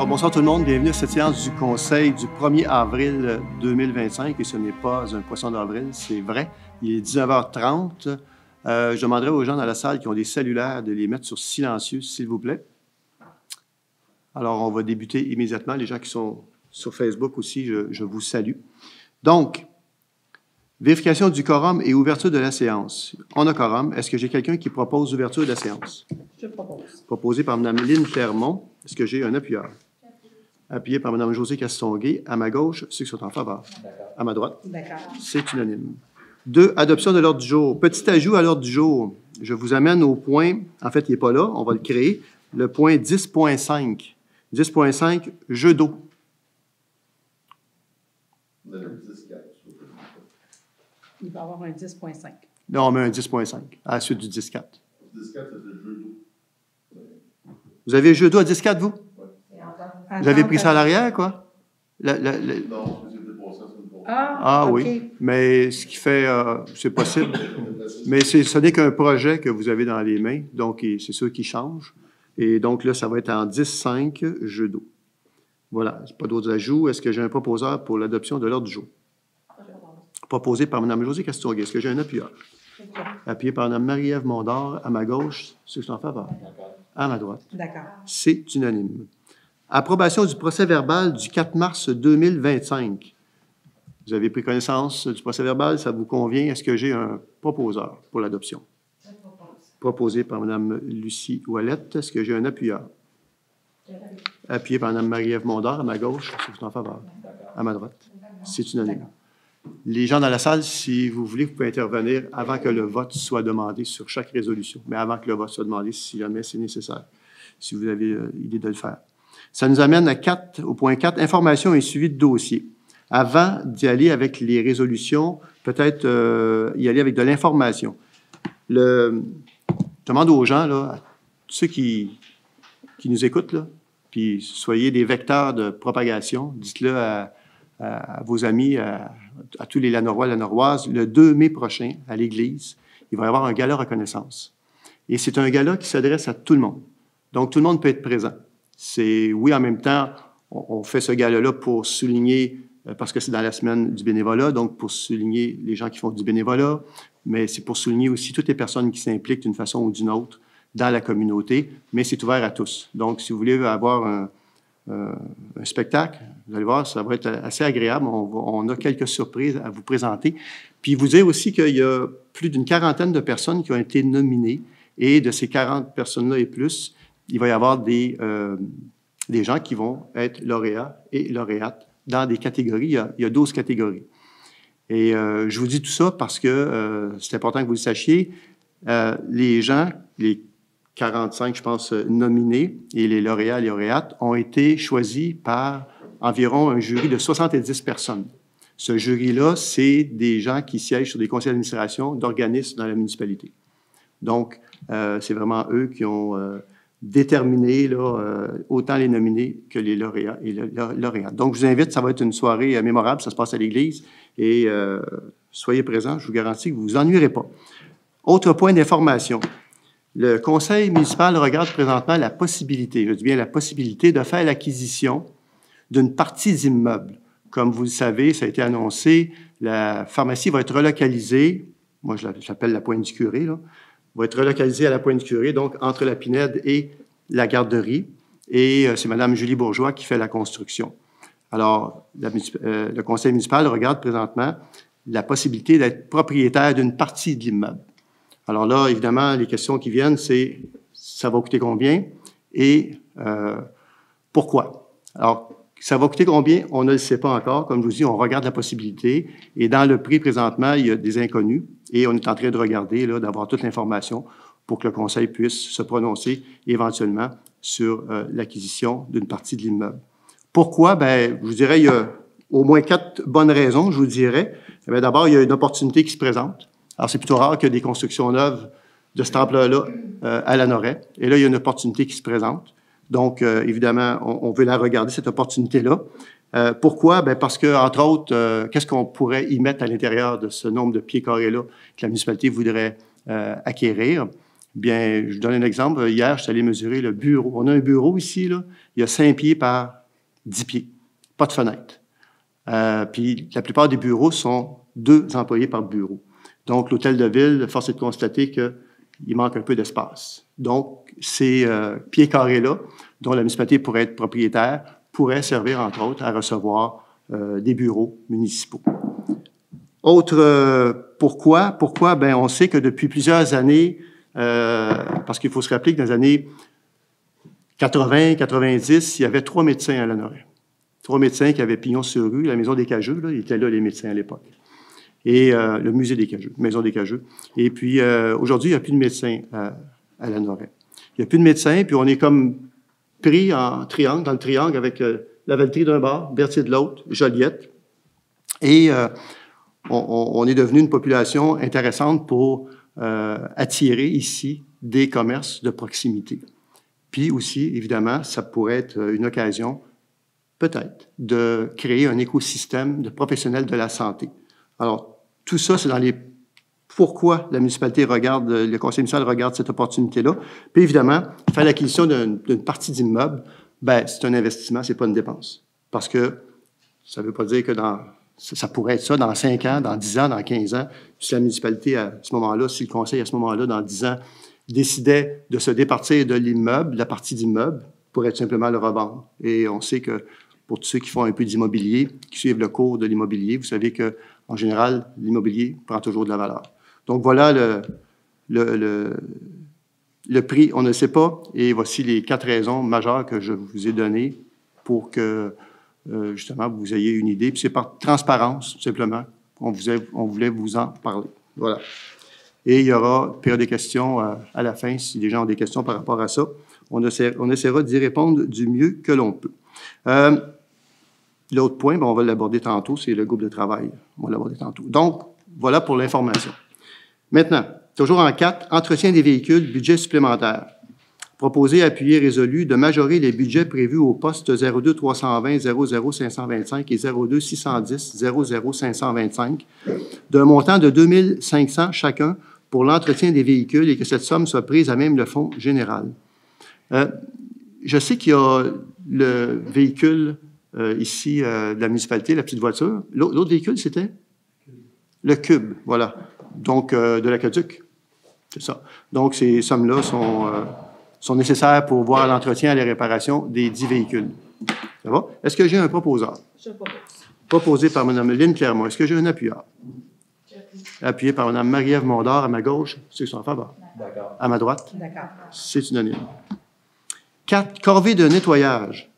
bonsoir tout le monde. Bienvenue à cette séance du Conseil du 1er avril 2025. Et ce n'est pas un poisson d'avril, c'est vrai. Il est 19h30. Je demanderai aux gens dans la salle qui ont des cellulaires de les mettre sur silencieux, s'il vous plaît. Alors, on va débuter immédiatement. Les gens qui sont sur Facebook aussi, je vous salue. Donc, vérification du quorum et ouverture de la séance. On a quorum. Est-ce que j'ai quelqu'un qui propose l'ouverture de la séance? Je propose. Proposé par Mme Lynne Clermont. Est-ce que j'ai un appuyeur? Appuyé par Mme Josée Castonguay. À ma gauche, ceux qui sont en faveur. À ma droite. D'accord. C'est unanime. 2. Adoption de l'ordre du jour. Petit ajout à l'ordre du jour. Je vous amène au point, en fait, il n'est pas là, on va le créer, le point 10.5. 10.5, jeu d'eau. Il va y avoir un 10.5. Là, on met un 10.5 à la suite du 10.4. 10.4, c'est le jeu d'eau. Vous avez jeu d'eau à 10.4, vous? Attends, Vous avez pris ça à l'arrière, quoi? Non, c'était passé à ce Ah OK. oui, mais ce qui fait, c'est possible. Mais ce n'est qu'un projet que vous avez dans les mains, donc c'est sûr qu'il change. Et donc là, ça va être en 10.5, jeu d'eau. Voilà, pas d'autres ajouts. Est-ce que j'ai un proposeur pour l'adoption de l'ordre du jour? Proposé par Mme Josée Castonguay. Est-ce que j'ai un appuyeur? Appuyé par Mme Marie-Ève Mondor, à ma gauche, ceux qui sont en faveur. À ma droite. D'accord. C'est unanime. Approbation du procès-verbal du 4 mars 2025. Vous avez pris connaissance du procès-verbal, ça vous convient? Est-ce que j'ai un proposeur pour l'adoption? Je propose. Proposé par Mme Lucie Ouellette. Est-ce que j'ai un appuyeur? Appuyé par Mme Marie-Ève Mondor, à ma gauche, ceux qui sont en faveur. À ma droite. C'est unanime. Les gens dans la salle, si vous voulez, vous pouvez intervenir avant que le vote soit demandé sur chaque résolution, mais avant que le vote soit demandé, si jamais c'est nécessaire, si vous avez l'idée de le faire. Ça nous amène au point 4, information et suivi de dossier. Avant d'y aller avec les résolutions, peut-être y aller avec de l'information. Je demande aux gens, là, à ceux qui nous écoutent, là, puis soyez des vecteurs de propagation, dites-le à vos amis, à tous les Lanorois, Lanoroises, le 2 mai prochain, à l'Église, il va y avoir un gala reconnaissance. Et c'est un gala qui s'adresse à tout le monde. Donc, tout le monde peut être présent. Oui, en même temps, on fait ce gala-là pour souligner, parce que c'est dans la semaine du bénévolat, donc pour souligner les gens qui font du bénévolat, mais c'est pour souligner aussi toutes les personnes qui s'impliquent d'une façon ou d'une autre dans la communauté, mais c'est ouvert à tous. Donc, si vous voulez avoir un spectacle, vous allez voir, ça va être assez agréable. On a quelques surprises à vous présenter. Puis vous dire aussi qu'il y a plus d'une quarantaine de personnes qui ont été nominées, et de ces 40 personnes-là et plus, il va y avoir des gens qui vont être lauréats et lauréates dans des catégories. Il y a 12 catégories. Et je vous dis tout ça parce que c'est important que vous le sachiez. Les gens, les 45, je pense, nominés et les lauréats et lauréates ont été choisis par environ un jury de 70 personnes. Ce jury-là, c'est des gens qui siègent sur des conseils d'administration d'organismes dans la municipalité. Donc, c'est vraiment eux qui ont déterminé là, autant les nominés que les lauréats et les lauréates. Donc, je vous invite, ça va être une soirée mémorable, ça se passe à l'Église, et soyez présents, je vous garantis que vous ne vous ennuierez pas. Autre point d'information. Le conseil municipal regarde présentement la possibilité, je dis bien la possibilité, de faire l'acquisition d'une partie d'immeuble. Comme vous le savez, ça a été annoncé, la pharmacie va être relocalisée, moi je l'appelle la Pointe du Curé, là, va être relocalisée à la Pointe du Curé, donc entre la Pinède et la garderie. Et c'est Mme Julie Bourgeois qui fait la construction. Alors, le conseil municipal regarde présentement la possibilité d'être propriétaire d'une partie de l'immeuble. Alors là, évidemment, les questions qui viennent, c'est ça va coûter combien et pourquoi? Alors, ça va coûter combien? On ne le sait pas encore. Comme je vous dis, on regarde la possibilité. Et dans le prix, présentement, il y a des inconnus. Et on est en train de regarder, là, d'avoir toute l'information pour que le conseil puisse se prononcer éventuellement sur l'acquisition d'une partie de l'immeuble. Pourquoi? Bien, je vous dirais, il y a au moins 4 bonnes raisons, je vous dirais. D'abord, il y a une opportunité qui se présente. Alors, c'est plutôt rare que des constructions neuves de cette ampleur-là à Lanoraie. Et là, il y a une opportunité qui se présente. Donc, évidemment, on veut la regarder, cette opportunité-là. Pourquoi? Bien, parce que, entre autres, qu'est-ce qu'on pourrait y mettre à l'intérieur de ce nombre de pieds carrés-là que la municipalité voudrait acquérir? Bien, je vous donne un exemple. Hier, je suis allé mesurer le bureau. On a un bureau ici, là. Il y a 5 pieds par 10 pieds, pas de fenêtre. Puis la plupart des bureaux sont 2 employés par bureau. Donc, l'hôtel de ville, force est de constater qu'il manque un peu d'espace. Donc, ces pieds carrés-là, dont la municipalité pourrait être propriétaire, pourraient servir, entre autres, à recevoir des bureaux municipaux. Pourquoi? Pourquoi? Bien, on sait que depuis plusieurs années, parce qu'il faut se rappeler que dans les années 80, 90, il y avait 3 médecins à Lanoraie. 3 médecins qui avaient pignon sur rue, la Maison des Cageux, là, ils étaient là, les médecins à l'époque. Et le Musée des Cageux, Maison des Cageux. Et puis, aujourd'hui, il n'y a plus de médecins à Lanoraie. Il n'y a plus de médecins, puis on est comme pris en triangle, dans le triangle, avec la Valtrie d'un bord, Berthier de l'autre, Joliette. Et on est devenu une population intéressante pour attirer ici des commerces de proximité. Puis aussi, évidemment, ça pourrait être une occasion, peut-être, de créer un écosystème de professionnels de la santé. Alors, tout ça, c'est dans les pourquoi la municipalité regarde, le conseil municipal regarde cette opportunité-là. Puis évidemment, faire l'acquisition d'une partie d'immeuble, ben c'est un investissement, c'est pas une dépense. Parce que ça ne veut pas dire que ça pourrait être ça dans 5 ans, dans 10 ans, dans 15 ans. Si la municipalité, à ce moment-là, si le conseil, à ce moment-là, dans 10 ans, décidait de se départir de l'immeuble, la partie d'immeuble, pourrait tout simplement le revendre. Et on sait que pour tous ceux qui font un peu d'immobilier, qui suivent le cours de l'immobilier, vous savez qu'en général, l'immobilier prend toujours de la valeur. Donc voilà le prix, on ne sait pas, et voici les 4 raisons majeures que je vous ai données pour que, justement, vous ayez une idée. Puis c'est par transparence, tout simplement, on voulait vous en parler. Voilà. Et il y aura période de questions à la fin, si les gens ont des questions par rapport à ça. On essaiera d'y répondre du mieux que l'on peut. L'autre point, on va l'aborder tantôt, c'est le groupe de travail. On va l'aborder tantôt. Donc, voilà pour l'information. Maintenant, toujours en 4, entretien des véhicules, budget supplémentaire. Proposer, appuyer, résolu de majorer les budgets prévus au poste 02 320 00 525 et 02 610 00 525 d'un montant de 2 500 chacun pour l'entretien des véhicules et que cette somme soit prise à même le fonds général. Je sais qu'il y a le véhicule ici de la municipalité, la petite voiture. L'autre véhicule, c'était? Le Cube, voilà. Donc, de l'aqueduc. C'est ça. Donc, ces sommes-là sont nécessaires pour voir l'entretien et la réparation des 10 véhicules. Ça va? Est-ce que j'ai un proposeur? Je propose. Proposé par Mme Lynne Clermont. Est-ce que j'ai un appuyeur? Appuyé par Mme Marie-Ève Mondor à ma gauche. Ceux qui sont en faveur. D'accord. À ma droite. D'accord. C'est unanime. 4. Corvée de nettoyage.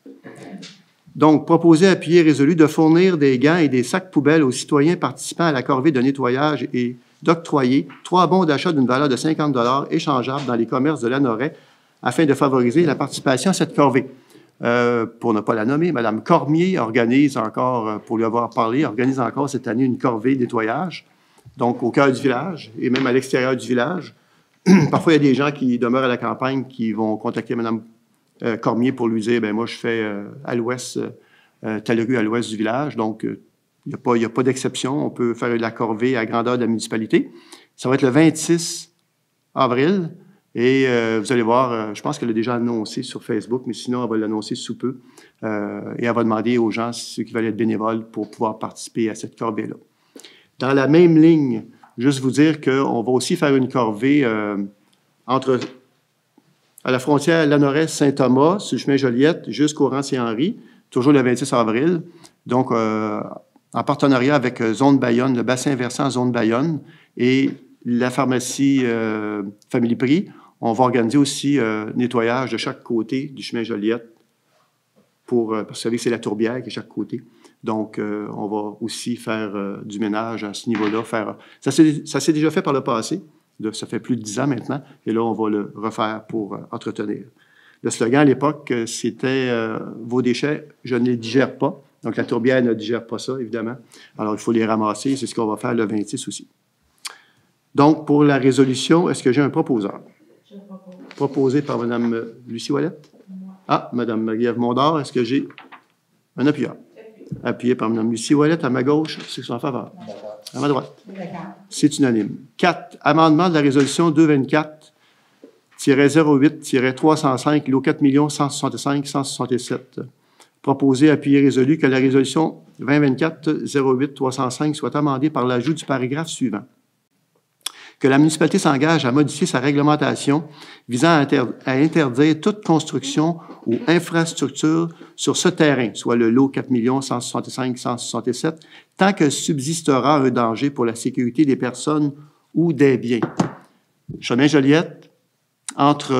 Donc, proposer, appuyer, résolu de fournir des gants et des sacs poubelles aux citoyens participant à la corvée de nettoyage et d'octroyer 3 bons d'achat d'une valeur de 50 $ échangeables dans les commerces de Lanoraie afin de favoriser la participation à cette corvée. Pour ne pas la nommer, Mme Cormier organise encore, pour lui avoir parlé, organise encore cette année une corvée nettoyage, donc au cœur du village et même à l'extérieur du village. Parfois, il y a des gens qui demeurent à la campagne qui vont contacter Mme Cormier pour lui dire, bien moi, je fais à l'ouest, telle rue à l'ouest du village, donc il n'y a pas d'exception. On peut faire la corvée à grandeur de la municipalité. Ça va être le 26 avril. Et vous allez voir, je pense qu'elle a déjà annoncé sur Facebook, mais sinon, elle va l'annoncer sous peu. Et elle va demander aux gens, ceux qui veulent être bénévoles, pour pouvoir participer à cette corvée-là. Dans la même ligne, juste vous dire qu'on va aussi faire une corvée à la frontière Lanoraie-Saint-Thomas, sur le chemin Joliette, jusqu'au Rancier-Henri, toujours le 26 avril. Donc, en partenariat avec Zone Bayonne, le bassin versant Zone Bayonne et la pharmacie Family Prix, on va organiser aussi nettoyage de chaque côté du chemin Joliette parce que vous savez que c'est la tourbière qui est de chaque côté. Donc, on va aussi faire du ménage à ce niveau-là. Ça s'est déjà fait par le passé. Ça fait plus de 10 ans maintenant. Et là, on va le refaire pour entretenir. Le slogan à l'époque, c'était « Vos déchets, je ne les digère pas ». Donc, la tourbière ne digère pas ça, évidemment. Alors, il faut les ramasser. C'est ce qu'on va faire le 26 aussi. Donc, pour la résolution, est-ce que j'ai un proposeur? Je propose. Proposé par Mme Lucie Ouellette. Ah, Mme Marie-Ève Mondor, est-ce que j'ai un appuyeur? Appuyé par Mme Lucie Ouellette à ma gauche, ceux qui sont en faveur. À ma droite. C'est unanime. 4. Amendement de la résolution 224-08-305, lot 4 165 167. Proposé, appuyé, résolu que la résolution 2024-08-305 soit amendée par l'ajout du paragraphe suivant. Que la municipalité s'engage à modifier sa réglementation visant à interdire toute construction ou infrastructure sur ce terrain, soit le lot 4 165 167, tant que subsistera un danger pour la sécurité des personnes ou des biens. Chemin Joliette, entre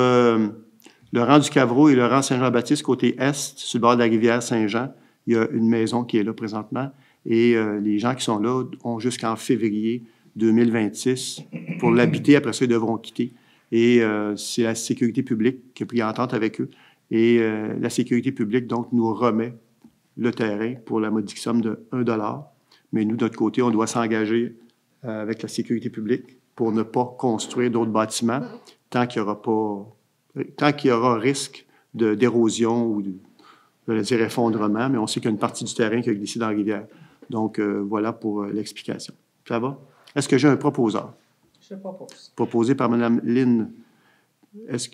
le rang du Cavreau et le rang Saint-Jean-Baptiste, côté est, sur le bord de la rivière Saint-Jean, il y a une maison qui est là présentement et les gens qui sont là ont jusqu'en février 2026 pour l'habiter. Après ça, ils devront quitter. Et c'est la sécurité publique qui a pris entente avec eux. Et la sécurité publique, donc, nous remet le terrain pour la modique somme de 1 $. Mais nous, de notre côté, on doit s'engager avec la sécurité publique pour ne pas construire d'autres bâtiments tant qu'il y aura risque d'érosion ou effondrement. Mais on sait qu'il y a une partie du terrain qui a glissé dans la rivière. Donc, voilà pour l'explication. Ça va? Est-ce que j'ai un proposeur? Je propose. Proposé par Mme Lynn.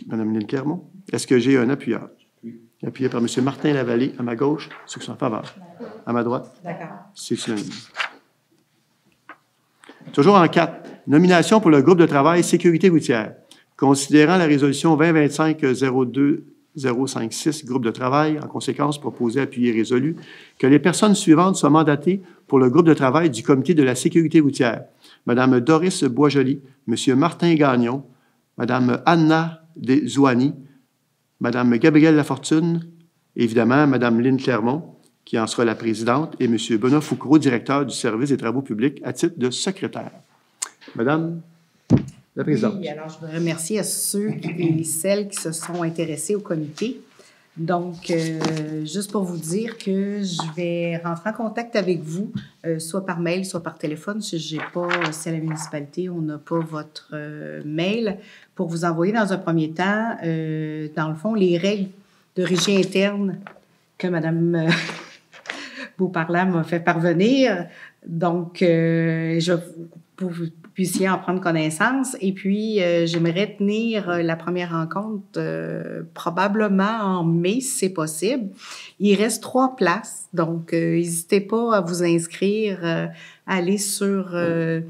Mme Lynn Clermont. Est-ce que j'ai un appuyeur? Oui. Appuyé par M. Martin Lavallée à ma gauche, ceux qui sont en faveur. À ma droite. D'accord. C'est unanime. Toujours en 4. Nomination pour le groupe de travail sécurité routière. Considérant la résolution 2025-02-056, groupe de travail, en conséquence, proposé, appuyé, résolu, que les personnes suivantes soient mandatées pour le groupe de travail du comité de la sécurité routière. Mme Doris Boisjoli, M. Martin Gagnon, Mme Anna Zouani, Mme Gabrielle Lafortune, évidemment, Mme Lynn Clermont, qui en sera la présidente, et M. Benoît Foucault, directeur du service des travaux publics, à titre de secrétaire. Madame la présidente. Oui, alors je voudrais remercier à ceux et celles qui se sont intéressés au comité. Donc, juste pour vous dire que je vais rentrer en contact avec vous, soit par mail, soit par téléphone. Si à la municipalité, on n'a pas votre mail, pour vous envoyer dans un premier temps, dans le fond, les règles de régie interne que Mme Beauparlant m'a fait parvenir. Donc, pour que vous puissiez en prendre connaissance. Et puis, j'aimerais tenir la première rencontre probablement en mai, si c'est possible. Il reste 3 places, donc n'hésitez pas à vous inscrire, aller sur le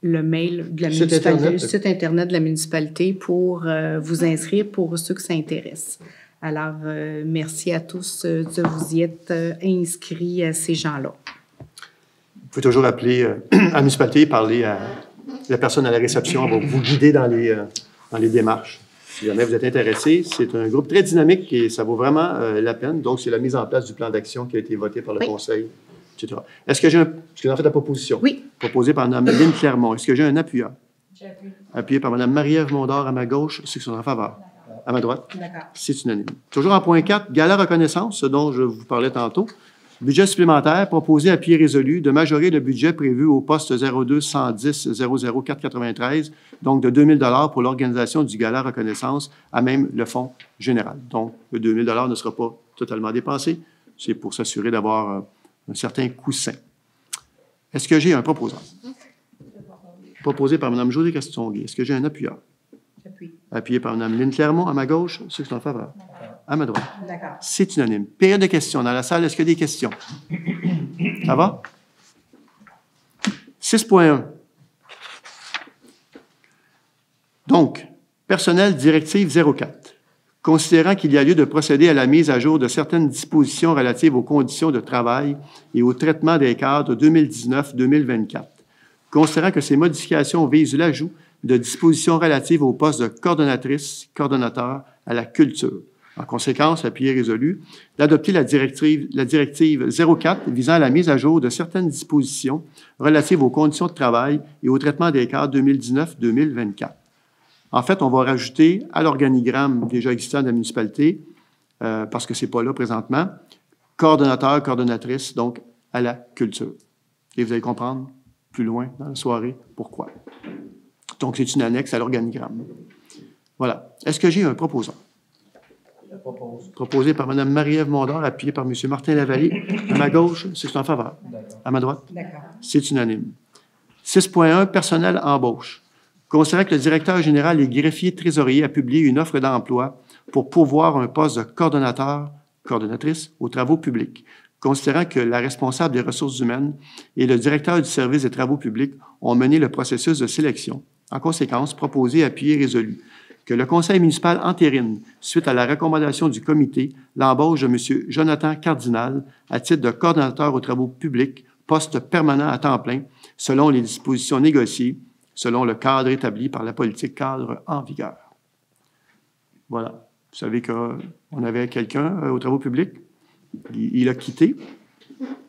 mail de la municipalité, le site Internet de la municipalité pour vous inscrire pour ceux que ça intéresse. Alors, merci à tous de vous y être inscrits à ces gens-là. Vous pouvez toujours appeler à la municipalité et parler à la personne à la réception. Elle va vous guider dans les démarches. Si jamais vous êtes intéressé, c'est un groupe très dynamique et ça vaut vraiment la peine. Donc, c'est la mise en place du plan d'action qui a été voté par le Conseil, etc. Est-ce que j'ai un... Est-ce que vous en faites la proposition? Oui. Proposée par Mme Lynn Clermont. Est-ce que j'ai un appuyeur? J'appuie. Appuyé par Mme Marie-Ève Mondor à ma gauche, ceux qui sont en faveur. À ma droite. D'accord. C'est unanime. Toujours en point 4, gala reconnaissance, ce dont je vous parlais tantôt. Budget supplémentaire, proposé, appuyé, résolu, de majorer le budget prévu au poste 02 110 00 493, donc de 2 000 pour l'organisation du gala reconnaissance à même le fonds général. Donc, le 2 000 ne sera pas totalement dépensé. C'est pour s'assurer d'avoir un certain coussin. Est-ce que j'ai un proposant? Proposé par Mme Josée Castonguay. Est-ce que j'ai un appuyeur? J'appuie. Appuyé par Mme Lynn Clermont à ma gauche, ceux qui sont en faveur. À ma droite. D'accord. C'est unanime. Période de questions. Dans la salle, est-ce qu'il y a des questions? Ça va? 6.1. Donc, personnel directive 04. Considérant qu'il y a lieu de procéder à la mise à jour de certaines dispositions relatives aux conditions de travail et au traitement des cadres 2019-2024. Considérant que ces modifications visent l'ajout de dispositions relatives au poste de coordonnatrice, coordonnateur à la culture. En conséquence, appuyé résolu, d'adopter la directive 04 visant à la mise à jour de certaines dispositions relatives aux conditions de travail et au traitement des cadres 2019-2024. En fait, on va rajouter à l'organigramme déjà existant de la municipalité, parce que ce n'est pas là présentement, coordonnateur, coordonnatrice, donc à la culture. Et vous allez comprendre plus loin dans la soirée pourquoi. Donc, c'est une annexe à l'organigramme. Voilà. Est-ce que j'ai un proposant? Je propose. Proposé par Mme Marie-Ève Mondor, appuyé par M. Martin Lavallée. À ma gauche, c'est en faveur. À ma droite, D'accord. c'est unanime. 6.1, personnel embauche. Considérant que le directeur général et greffier trésorier a publié une offre d'emploi pour pourvoir un poste de coordonnateur, coordonnatrice aux travaux publics, considérant que la responsable des ressources humaines et le directeur du service des travaux publics ont mené le processus de sélection. En conséquence, proposé, appuyé, résolu que le conseil municipal entérine, suite à la recommandation du comité, l'embauche de M. Jonathan Cardinal à titre de coordonnateur aux travaux publics, poste permanent à temps plein, selon les dispositions négociées, selon le cadre établi par la politique cadre en vigueur. Voilà. Vous savez qu'on avait quelqu'un aux travaux publics. Il a quitté.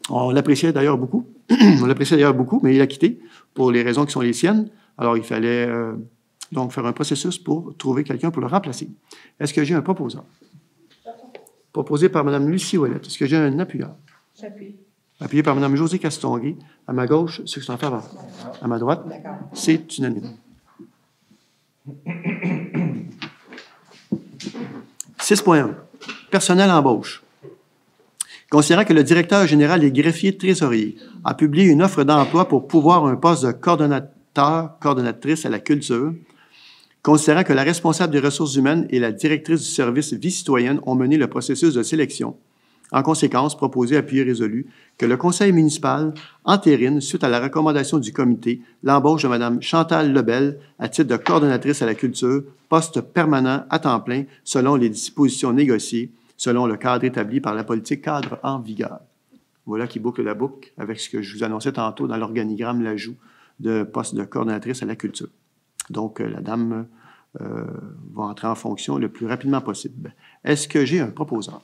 On l'appréciait d'ailleurs beaucoup. Mais il a quitté pour les raisons qui sont les siennes. Alors, il fallait donc faire un processus pour trouver quelqu'un pour le remplacer. Est-ce que j'ai un proposant? Proposé par Mme Lucie Ouellette. Est-ce que j'ai un appuyeur? J'appuie. Appuyé par Mme Josée Castonguay. À ma gauche, ceux qui sont en faveur. À ma droite, c'est unanime. 6.1. Personnel embauche. Considérant que le directeur général et greffier trésorier a publié une offre d'emploi pour pourvoir un poste de coordonnateur, coordonnatrice à la culture, considérant que la responsable des ressources humaines et la directrice du service vie citoyenne ont mené le processus de sélection, en conséquence, proposé, appuyé, résolu, que le conseil municipal entérine, suite à la recommandation du comité, l'embauche de Mme Chantal Lebel à titre de coordonnatrice à la culture, poste permanent à temps plein, selon les dispositions négociées, selon le cadre établi par la politique cadre en vigueur. Voilà qui boucle la boucle avec ce que je vous annonçais tantôt dans l'organigramme, l'ajout de poste de coordonnatrice à la culture. Donc, la dame va entrer en fonction le plus rapidement possible. Est-ce que j'ai un proposant?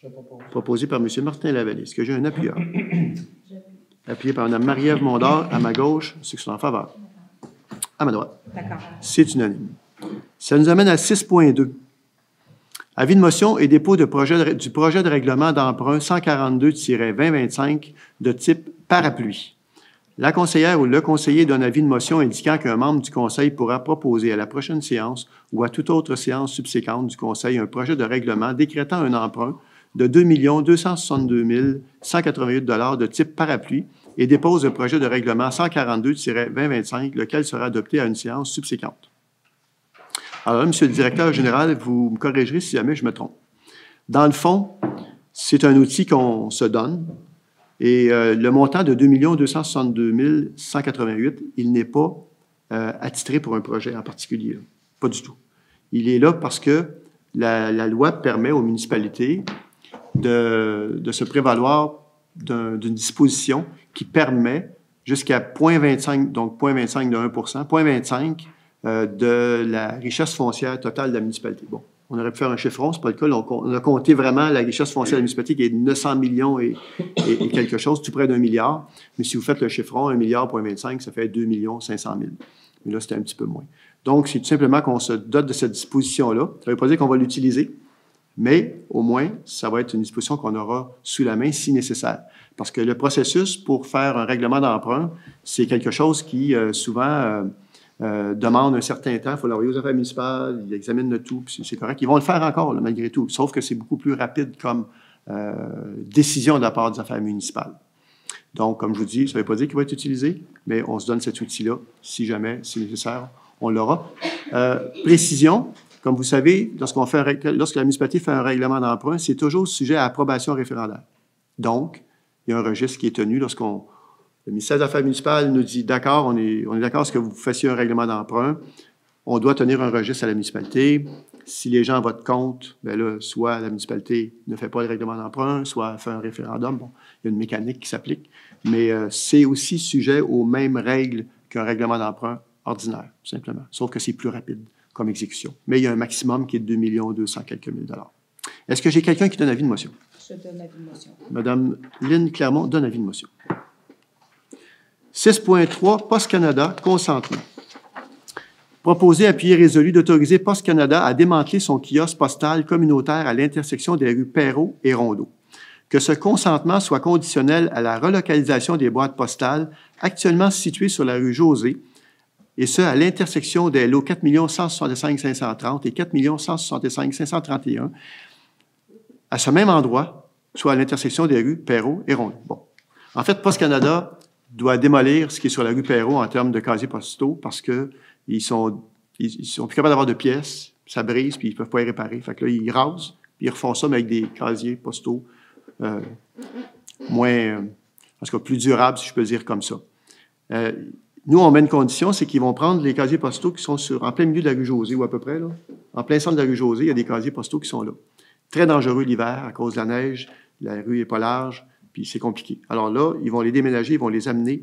Je propose. Proposé par M. Martin Lavallée. Est-ce que j'ai un appuyeur? Appuyé par Mme Marie-Ève Mondor, à ma gauche, ceux qui sont en faveur. À ma droite. D'accord. C'est unanime. Ça nous amène à 6.2. Avis de motion et dépôt du projet de règlement d'emprunt 142-2025 de type parapluie. La conseillère ou le conseiller donne avis de motion indiquant qu'un membre du conseil pourra proposer à la prochaine séance ou à toute autre séance subséquente du conseil un projet de règlement décrétant un emprunt de 2 262 188 $ de type parapluie et dépose le projet de règlement 142-2025, lequel sera adopté à une séance subséquente. Alors là, Monsieur le directeur général, vous me corrigerez si jamais je me trompe. Dans le fond, c'est un outil qu'on se donne et le montant de 2 262 188, il n'est pas attitré pour un projet en particulier. Pas du tout. Il est là parce que la loi permet aux municipalités de se prévaloir d'une disposition qui permet jusqu'à 0,25, donc 0,25 de 1 0,25 de la richesse foncière totale de la municipalité. Bon, on aurait pu faire un chiffron, ce n'est pas le cas. On a compté vraiment la richesse foncière de la municipalité qui est de 900 millions et quelque chose, tout près d'1 milliard. Mais si vous faites le chiffron, 1 milliard, 0,25, ça fait 2 500 000. Mais là, c'était un petit peu moins. Donc, c'est tout simplement qu'on se dote de cette disposition-là. Ça ne veut pas dire qu'on va l'utiliser, mais au moins, ça va être une disposition qu'on aura sous la main si nécessaire. Parce que le processus pour faire un règlement d'emprunt, c'est quelque chose qui, souvent, demande un certain temps. Il faut l'envoyer aux affaires municipales, ils examinent le tout, puis c'est correct. Ils vont le faire encore, là, malgré tout, sauf que c'est beaucoup plus rapide comme décision de la part des affaires municipales. Donc, comme je vous dis, ça ne veut pas dire qu'il va être utilisé, mais on se donne cet outil-là, si jamais c'est nécessaire, on l'aura. Précision, comme vous savez, lorsque la municipalité fait un règlement d'emprunt, c'est toujours sujet à approbation référendaire. Donc, il y a un registre qui est tenu le ministère des Affaires municipales nous dit « D'accord, on est d'accord à ce que vous fassiez un règlement d'emprunt. On doit tenir un registre à la municipalité. Si les gens votent contre, bien là, soit la municipalité ne fait pas le règlement d'emprunt, soit fait un référendum. Bon, il y a une mécanique qui s'applique. Mais c'est aussi sujet aux mêmes règles qu'un règlement d'emprunt ordinaire, tout simplement. Sauf que c'est plus rapide comme exécution. Mais il y a un maximum qui est de 2 200 quelques mille $. Est-ce que j'ai quelqu'un qui donne avis de motion? Je donne avis de motion. Madame Lynne Clermont donne avis de motion. 6.3, Poste Canada, consentement. Proposé, appuyé, résolu d'autoriser Poste Canada à démanteler son kiosque postal communautaire à l'intersection des rues Perrault et Rondeau. Que ce consentement soit conditionnel à la relocalisation des boîtes postales actuellement situées sur la rue José, et ce, à l'intersection des lots 4 165 530 et 4 165 531, à ce même endroit, soit à l'intersection des rues Perrault et Rondeau. Bon. En fait, Poste Canada doit démolir ce qui est sur la rue Perrault en termes de casiers postaux parce qu'ils sont plus capables d'avoir de pièces. ça brise, puis ils ne peuvent pas y réparer. Fait que là, ils rasent, puis ils refont ça, mais avec des casiers postaux moins, en tout cas, plus durables, si je peux le dire comme ça. Nous, on met une condition, c'est qu'ils vont prendre les casiers postaux qui sont en plein milieu de la rue Josée, ou à peu près, là. En plein centre de la rue Josée, il y a des casiers postaux qui sont là. Très dangereux l'hiver à cause de la neige, la rue n'est pas large, puis c'est compliqué. Alors là, ils vont les déménager, ils vont les amener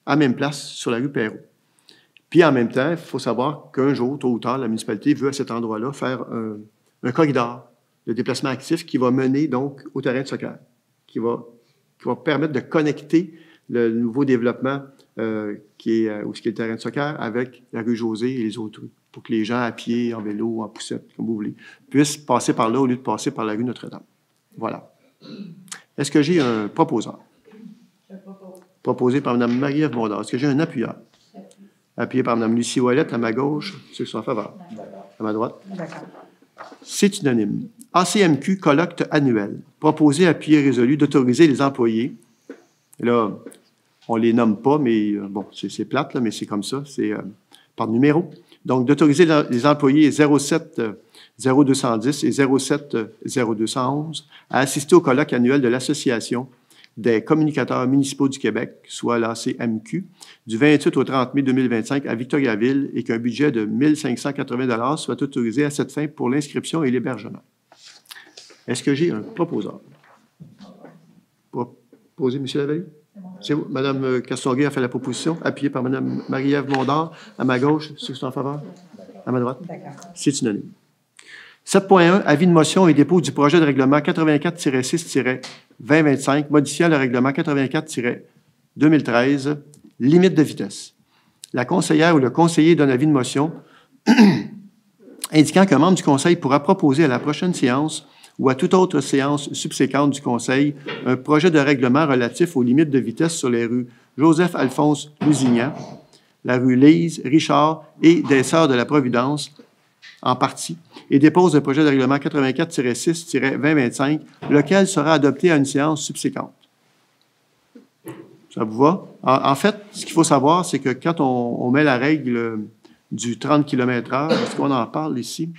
à la même place sur la rue Perrault. Puis en même temps, il faut savoir qu'un jour, tôt ou tard, la municipalité veut à cet endroit-là faire un corridor de déplacement actif qui va mener donc au terrain de soccer, qui va permettre de connecter le nouveau développement qui est le terrain de soccer avec la rue Josée et les autres rues, pour que les gens à pied, en vélo, en poussette, comme vous voulez, puissent passer par là au lieu de passer par la rue Notre-Dame. Voilà. Est-ce que j'ai un proposeur? Proposé par Mme Marie-Ève Mondard. Est-ce que j'ai un appuyeur? Appuyé par Mme Lucie Ouellette à ma gauche, ceux qui sont en faveur. À ma droite. C'est unanime. ACMQ, collecte annuelle. Proposé, appuyé, résolu d'autoriser les employés. Là, on ne les nomme pas, mais bon, c'est plate, là, mais c'est comme ça, c'est par numéro. Donc, d'autoriser les employés 07 0210 et 07 0211 à assister au colloque annuel de l'Association des communicateurs municipaux du Québec, soit l'ACMQ, du 28 au 30 mai 2025 à Victoriaville et qu'un budget de 1 580 soit autorisé à cette fin pour l'inscription et l'hébergement. Est-ce que j'ai un proposeur? Proposé, M. Lavallée? C'est vous. Mme Castonguay a fait la proposition, appuyée par Mme Marie-Ève Mondard. À ma gauche, ceux qui sont en faveur? À ma droite? C'est unanime. 7.1, avis de motion et dépôt du projet de règlement 84-6-2025, modifiant le règlement 84-2013, limite de vitesse. La conseillère ou le conseiller donne avis de motion indiquant qu'un membre du conseil pourra proposer à la prochaine séance ou à toute autre séance subséquente du conseil un projet de règlement relatif aux limites de vitesse sur les rues Joseph-Alphonse Lusignan, la rue Lise, Richard et des Sœurs de la Providence, en partie, et dépose un projet de règlement 84-6-2025, lequel sera adopté à une séance subséquente. Ça vous va? En fait, ce qu'il faut savoir, c'est que quand on met la règle du 30 km/h, est-ce qu'on en parle ici?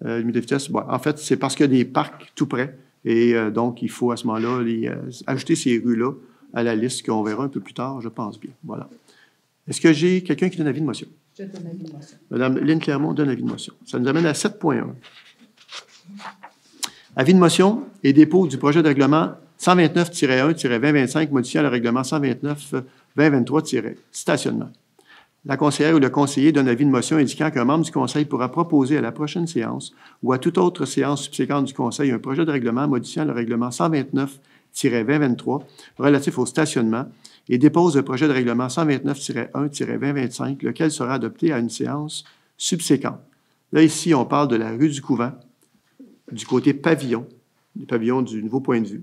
Limite de vitesse, bon, en fait, c'est parce qu'il y a des parcs tout près, et donc il faut à ce moment-là ajouter ces rues-là à la liste qu'on verra un peu plus tard, je pense bien. Voilà. Est-ce que j'ai quelqu'un qui donne avis de motion? Je donne avis de motion. Mme Lynne Clermont donne avis de motion. Ça nous amène à 7.1. Avis de motion et dépôt du projet de règlement 129-1-2025 modifiant le règlement 129-2023-stationnement. La conseillère ou le conseiller donne avis de motion indiquant qu'un membre du conseil pourra proposer à la prochaine séance ou à toute autre séance subséquente du conseil un projet de règlement modifiant le règlement 129-2023 relatif au stationnement et dépose le projet de règlement 129-1-2025, lequel sera adopté à une séance subséquente. Là, ici, on parle de la rue du Couvent, du côté pavillon, du pavillon du nouveau point de vue.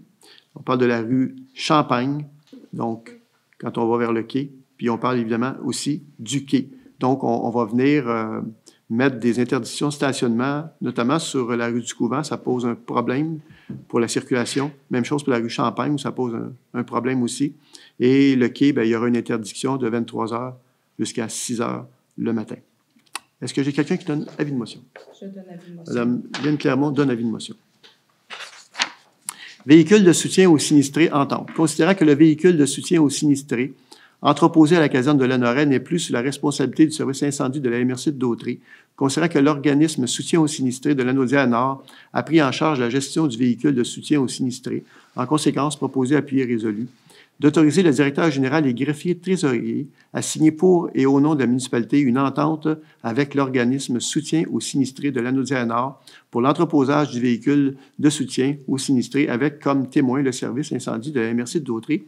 On parle de la rue Champagne, donc quand on va vers le quai, puis on parle évidemment aussi du quai. Donc, on va venir mettre des interdictions de stationnement, notamment sur la rue du Couvent. Ça pose un problème pour la circulation. Même chose pour la rue Champagne, où ça pose un problème aussi. Et le quai, bien, il y aura une interdiction de 23 h jusqu'à 6 h le matin. Est-ce que j'ai quelqu'un qui donne avis de motion? Je donne avis de motion. Mme Lynne Clermont donne avis de motion. Véhicule de soutien aux sinistrés entente. Considérant que le véhicule de soutien aux sinistrés entreposé à la caserne de Lanoraie n'est plus sous la responsabilité du service incendie de la MRC de Dautrey, considérant que l'organisme soutien aux sinistrés de Lanaudière-Nord a pris en charge la gestion du véhicule de soutien aux sinistrés, en conséquence, proposé, appuyé, résolu, d'autoriser le directeur général et greffier trésorier à signer pour et au nom de la municipalité une entente avec l'organisme soutien aux sinistrés de Lanaudière-Nord pour l'entreposage du véhicule de soutien aux sinistrés avec comme témoin le service incendie de la MRC de Dautrey,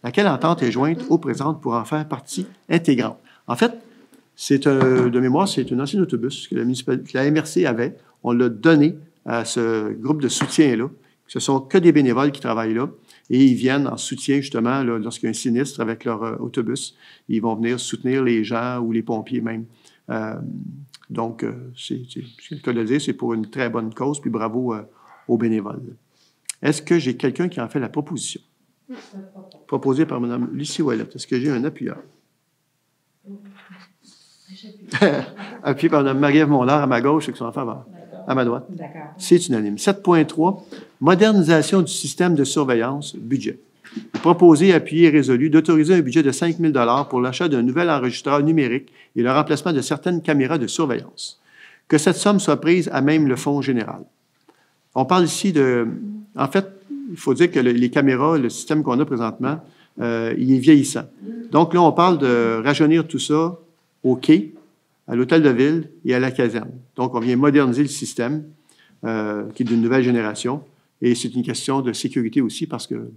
laquelle entente est jointe au présent pour en faire partie intégrante. En fait, de mémoire, c'est un ancien autobus que la MRC avait. On l'a donné à ce groupe de soutien-là. Ce sont que des bénévoles qui travaillent là. Et ils viennent en soutien, justement, lorsqu'il y a un sinistre avec leur autobus. Ils vont venir soutenir les gens ou les pompiers même. Donc, c'est le cas de le dire, c'est pour une très bonne cause, puis bravo aux bénévoles. Est-ce que j'ai quelqu'un qui en fait la proposition? Proposée par Mme Lucie Ouellette. Est-ce que j'ai un appuyeur? Appuyé par Mme Marie-Ève Mondard à ma gauche, ceux qui sont en faveur. À ma droite. D'accord. C'est unanime. 7.3, modernisation du système de surveillance, budget. Proposé, appuyé et résolu d'autoriser un budget de 5 000 $ pour l'achat d'un nouvel enregistreur numérique et le remplacement de certaines caméras de surveillance. Que cette somme soit prise à même le fonds général. On parle ici de... En fait, il faut dire que les caméras, le système qu'on a présentement, il est vieillissant. Donc là, on parle de rajeunir tout ça au quai, à l'hôtel de ville et à la caserne. Donc, on vient moderniser le système, qui est d'une nouvelle génération. Et c'est une question de sécurité aussi parce que,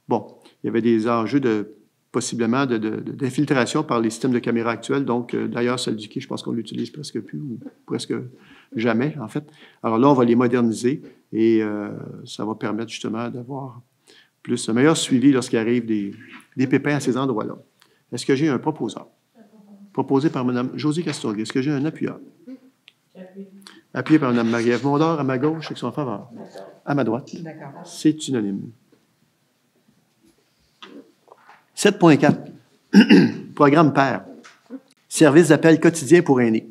bon, il y avait des enjeux possiblement d'infiltration par les systèmes de caméras actuels. Donc, d'ailleurs, celle du quai, je pense qu'on l'utilise presque plus ou presque jamais, en fait. Alors là, on va les moderniser et ça va permettre justement d'avoir un meilleur suivi lorsqu'il arrive des pépins à ces endroits-là. Est-ce que j'ai un proposeur? Proposé par Mme Josée Castonguay. Est-ce que j'ai un appuyeur? Appuyé par Mme Marie-Ève Mondard à ma gauche, ceux qui sont en faveur. À ma droite. D'accord. C'est unanime. 7.4. Programme PAIR. Service d'appel quotidien pour aînés.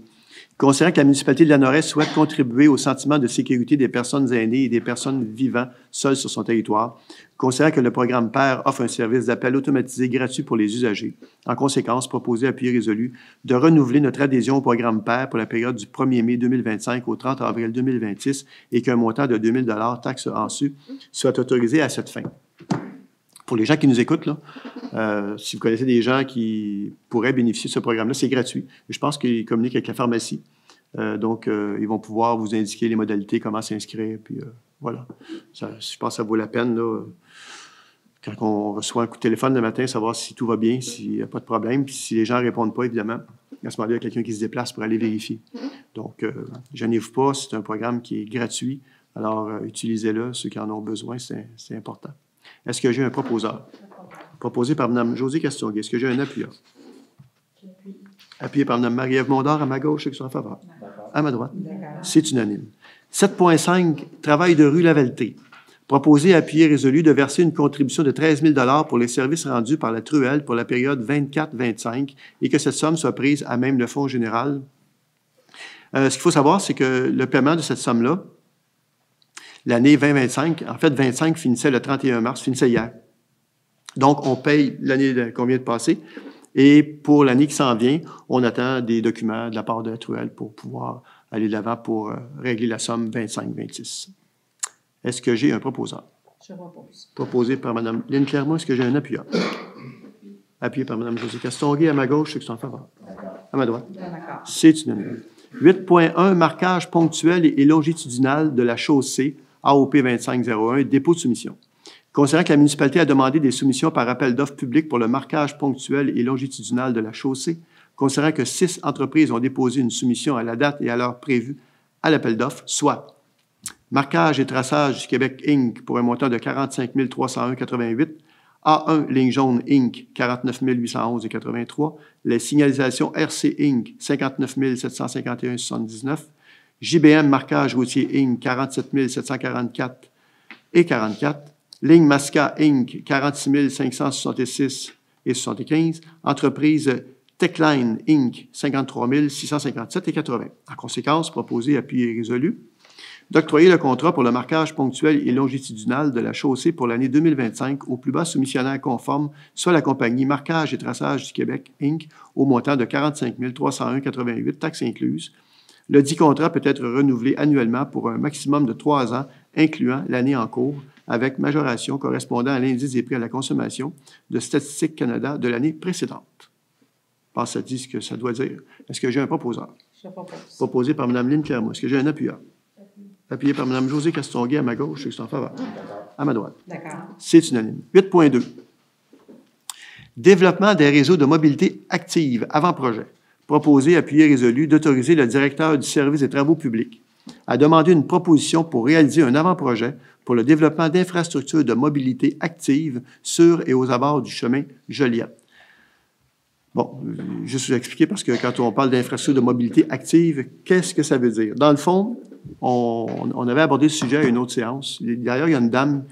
Considérant que la municipalité de Lanoret souhaite contribuer au sentiment de sécurité des personnes aînées et des personnes vivant seules sur son territoire, considérant que le programme PAIR offre un service d'appel automatisé gratuit pour les usagers. En conséquence, proposé, appuyé, résolu de renouveler notre adhésion au programme PAIR pour la période du 1er mai 2025 au 30 avril 2026 et qu'un montant de 2 000 $ taxes en su soit autorisé à cette fin. Pour les gens qui nous écoutent, là, si vous connaissez des gens qui pourraient bénéficier de ce programme-là, c'est gratuit. Je pense qu'ils communiquent avec la pharmacie. Donc, ils vont pouvoir vous indiquer les modalités, comment s'inscrire. Puis voilà. Je pense que ça vaut la peine, là, quand on reçoit un coup de téléphone le matin, savoir si tout va bien, s'il n'y a pas de problème. Puis si les gens ne répondent pas, évidemment, à ce moment-là, il y a quelqu'un qui se déplace pour aller vérifier. Donc, gênez-vous pas, c'est un programme qui est gratuit. Alors, utilisez-le, ceux qui en ont besoin, c'est important. Est-ce que j'ai un proposeur? Proposé par Mme Josée Castonguay. Est-ce que j'ai un appuyeur? Appuyé par Mme Marie-Ève Mondard à ma gauche, ceux qui sont en faveur. À ma droite. C'est unanime. 7.5, travail de rue Lavalleté. Proposé, appuyé, résolu de verser une contribution de 13 000 $ pour les services rendus par la Truelle pour la période 24-25 et que cette somme soit prise à même le fonds général. Ce qu'il faut savoir, c'est que le paiement de cette somme-là, l'année 2025, en fait, 25 finissait le 31 mars, finissait hier. Donc, on paye l'année qu'on vient de passer. Et pour l'année qui s'en vient, on attend des documents de la part de la Truelle pour pouvoir aller de l'avant pour régler la somme 25-26. Est-ce que j'ai un proposeur? Je propose. Proposé par Mme Lynne Clermont. Est-ce que j'ai un appuyeur? Appuyé par Mme Josée Castonguay. À ma gauche, ceux qui sont en faveur. À ma droite. D'accord. C'est unanime. 8.1, marquage ponctuel et longitudinal de la chaussée AOP 2501, dépôt de soumission. Considérant que la municipalité a demandé des soumissions par appel d'offres publiques pour le marquage ponctuel et longitudinal de la chaussée, considérant que 6 entreprises ont déposé une soumission à la date et à l'heure prévue à l'appel d'offres, soit Marquage et traçage du Québec Inc. pour un montant de 45 301,88, A1 Ligne jaune Inc. 49 811,83, les signalisations RC Inc. 59 751,79, JBM Marquage routier Inc. 47 744,44, Ligne Masca Inc. 46 566,75, entreprise Techline Inc. 53 657,80. En conséquence, proposé, appuyé et résolu, d'octroyer le contrat pour le marquage ponctuel et longitudinal de la chaussée pour l'année 2025 au plus bas soumissionnaire conforme, soit la compagnie Marquage et traçage du Québec Inc. au montant de 45 301,88, taxes incluses. Le dit contrat peut être renouvelé annuellement pour un maximum de 3 ans, incluant l'année en cours, avec majoration correspondant à l'indice des prix à la consommation de Statistique Canada de l'année précédente. Je pense que ça dit ce que ça doit dire. Est-ce que j'ai un proposeur? Je propose. Proposé par Mme Lynne Clermont. Est-ce que j'ai un appuyeur? Appuyé par Mme Josée Castonguay à ma gauche, ceux qui sont en faveur. À ma droite. D'accord. C'est unanime. 8.2. Développement des réseaux de mobilité active, avant-projet. Proposé, appuyé, résolu d'autoriser le directeur du service des travaux publics à demander une proposition pour réaliser un avant-projet pour le développement d'infrastructures de mobilité active sur et aux abords du chemin Joliette. Bon, juste vous expliquer parce que quand on parle d'infrastructures de mobilité active, qu'est-ce que ça veut dire? Dans le fond, on avait abordé ce sujet à une autre séance. D'ailleurs, il y a une dame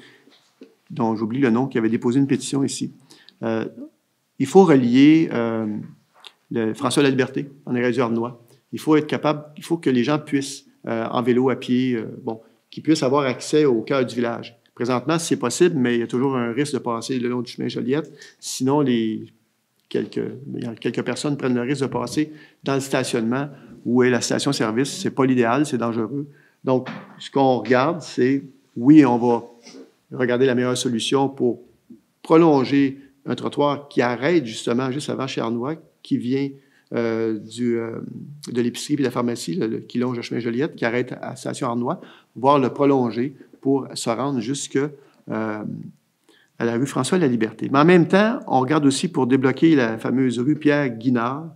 dont j'oublie le nom qui avait déposé une pétition ici. Il faut relier François Laliberté, en Érasure-Arnois. Il faut être capable, il faut que les gens puissent, en vélo, à pied, qu'ils puissent avoir accès au cœur du village. Présentement, c'est possible, mais il y a toujours un risque de passer le long du chemin Joliette. Sinon, quelques personnes prennent le risque de passer dans le stationnement où est la station-service. Ce n'est pas l'idéal, c'est dangereux. Donc, ce qu'on regarde, c'est, oui, on va regarder la meilleure solution pour prolonger un trottoir qui arrête justement juste avant chez Arnois, qui vient de l'épicerie et de la pharmacie, qui longe le chemin Joliette, qui arrête à la station Arnois, voire le prolonger pour se rendre jusque à la rue François-Laliberté. Mais en même temps, on regarde aussi pour débloquer la fameuse rue Pierre-Guinard.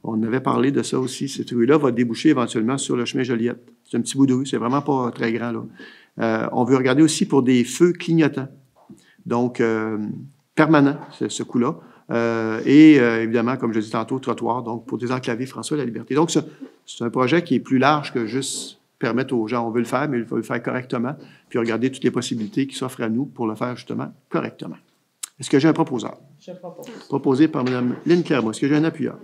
On avait parlé de ça aussi. Cette rue-là va déboucher éventuellement sur le chemin Joliette. C'est un petit bout de rue, c'est vraiment pas très grand, là. On veut regarder aussi pour des feux clignotants. Donc, permanent, ce coup-là. Évidemment, comme je disais tantôt, trottoir, donc pour désenclaver François-Laliberté. Donc, c'est un projet qui est plus large que juste permettre aux gens, on veut le faire, mais il faut le faire correctement, puis regarder toutes les possibilités qui s'offrent à nous pour le faire justement correctement. Est-ce que j'ai un proposeur? Je propose. Proposé par Mme Lynne Clermont. Est-ce que j'ai un appuyeur?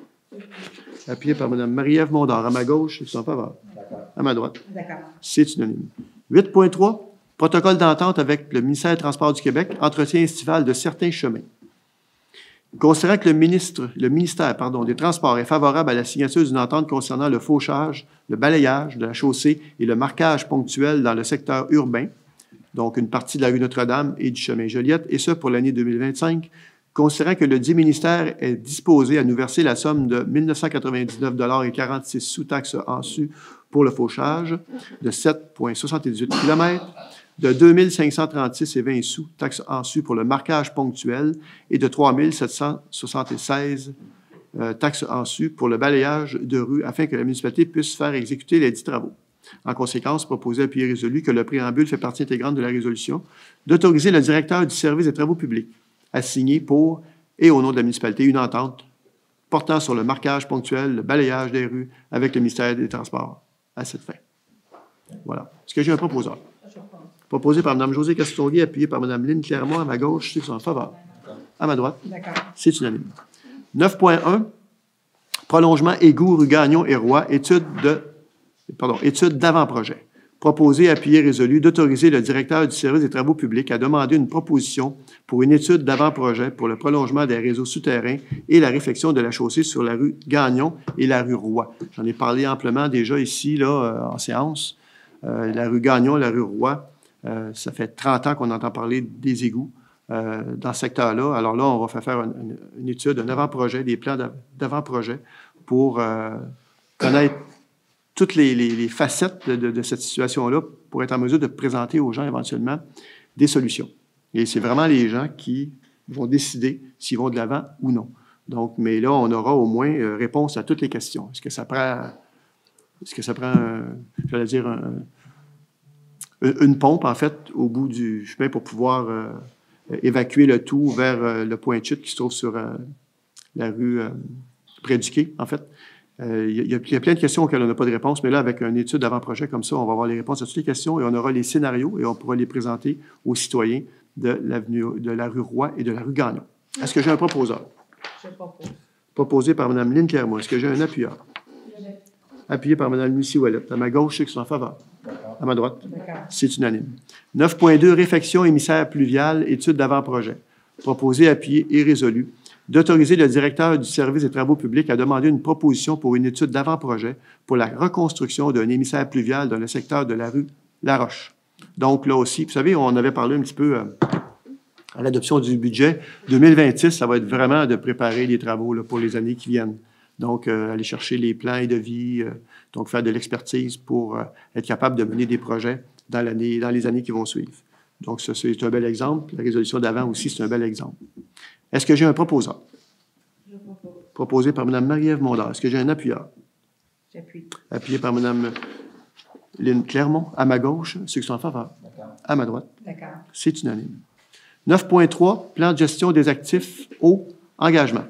Appuyé par Mme Marie-Ève Mondor. À ma gauche, c'est en faveur. À ma droite. D'accord. C'est unanime. 8.3, protocole d'entente avec le ministère des Transports du Québec, entretien estival de certains chemins. Considérant que le ministère des Transports est favorable à la signature d'une entente concernant le fauchage, le balayage de la chaussée et le marquage ponctuel dans le secteur urbain, donc une partie de la rue Notre-Dame et du chemin Joliette, et ce pour l'année 2025, considérant que le dit ministère est disposé à nous verser la somme de 1 999,46 sous taxes en su pour le fauchage de 7,78 km, de 2 536,20 sous taxes en su pour le marquage ponctuel et de 3 776 taxes en su pour le balayage de rue afin que la municipalité puisse faire exécuter les dits travaux. En conséquence, proposé à appui résolu que le préambule fait partie intégrante de la résolution, d'autoriser le directeur du service des travaux publics à signer pour et au nom de la municipalité une entente portant sur le marquage ponctuel, le balayage des rues avec le ministère des Transports à cette fin. Voilà. Est-ce que j'ai un proposeur? Proposé par Mme Josée Castonguay, appuyé par Mme Lynne Clermont à ma gauche, ceux qui sont en faveur. À ma droite. D'accord. C'est unanime. 9.1, prolongement égout rue Gagnon et Roy, étude d'avant-projet. Proposé, appuyé, résolu d'autoriser le directeur du service des travaux publics à demander une proposition pour une étude d'avant-projet pour le prolongement des réseaux souterrains et la réfection de la chaussée sur la rue Gagnon et la rue Roy. J'en ai parlé amplement déjà ici, là, en séance. La rue Gagnon, la rue Roy, ça fait 30 ans qu'on entend parler des égouts dans ce secteur-là. Alors là, on va faire une étude, un avant-projet, des plans d'avant-projet pour connaître toutes les facettes de cette situation-là pour être en mesure de présenter aux gens éventuellement des solutions. Et c'est vraiment les gens qui vont décider s'ils vont de l'avant ou non. Donc, mais là, on aura au moins réponse à toutes les questions. Est-ce que ça prend j'allais dire, une pompe, en fait, au bout du chemin pour pouvoir évacuer le tout vers le point de chute qui se trouve sur la rue près du quai, en fait. Il y a plein de questions auxquelles on n'a pas de réponse, mais là, avec une étude d'avant-projet comme ça, on va avoir les réponses à toutes les questions et on aura les scénarios et on pourra les présenter aux citoyens de la rue Roy et de la rue Gagnon. Est-ce que j'ai un proposeur? Je propose. Proposé par Mme Lynne Clermont. Est-ce que j'ai un appuyeur? Appuyé par Mme Lucie Ouellette. À ma gauche, ceux qui sont en faveur. À ma droite. C'est unanime. 9.2, réfection émissaire pluviale, étude d'avant-projet. Proposé, appuyé et résolu d'autoriser le directeur du service des travaux publics à demander une proposition pour une étude d'avant-projet pour la reconstruction d'un émissaire pluvial dans le secteur de la rue Laroche. Donc, là aussi, vous savez, on avait parlé un petit peu à l'adoption du budget 2026, ça va être vraiment de préparer les travaux là, pour les années qui viennent. Donc, aller chercher les plans et devis, donc faire de l'expertise pour être capable de mener des projets dans les années qui vont suivre. Donc, ça, c'est un bel exemple. La résolution d'avant aussi, c'est un bel exemple. Est-ce que j'ai un proposeur? Je propose. Proposé par Mme Marie-Ève Mondor. Est-ce que j'ai un appuyeur? J'appuie. Appuyé par Mme Lynne Clermont. À ma gauche, ceux qui sont en faveur. À ma droite. D'accord. C'est unanime. 9.3, plan de gestion des actifs eau, engagement.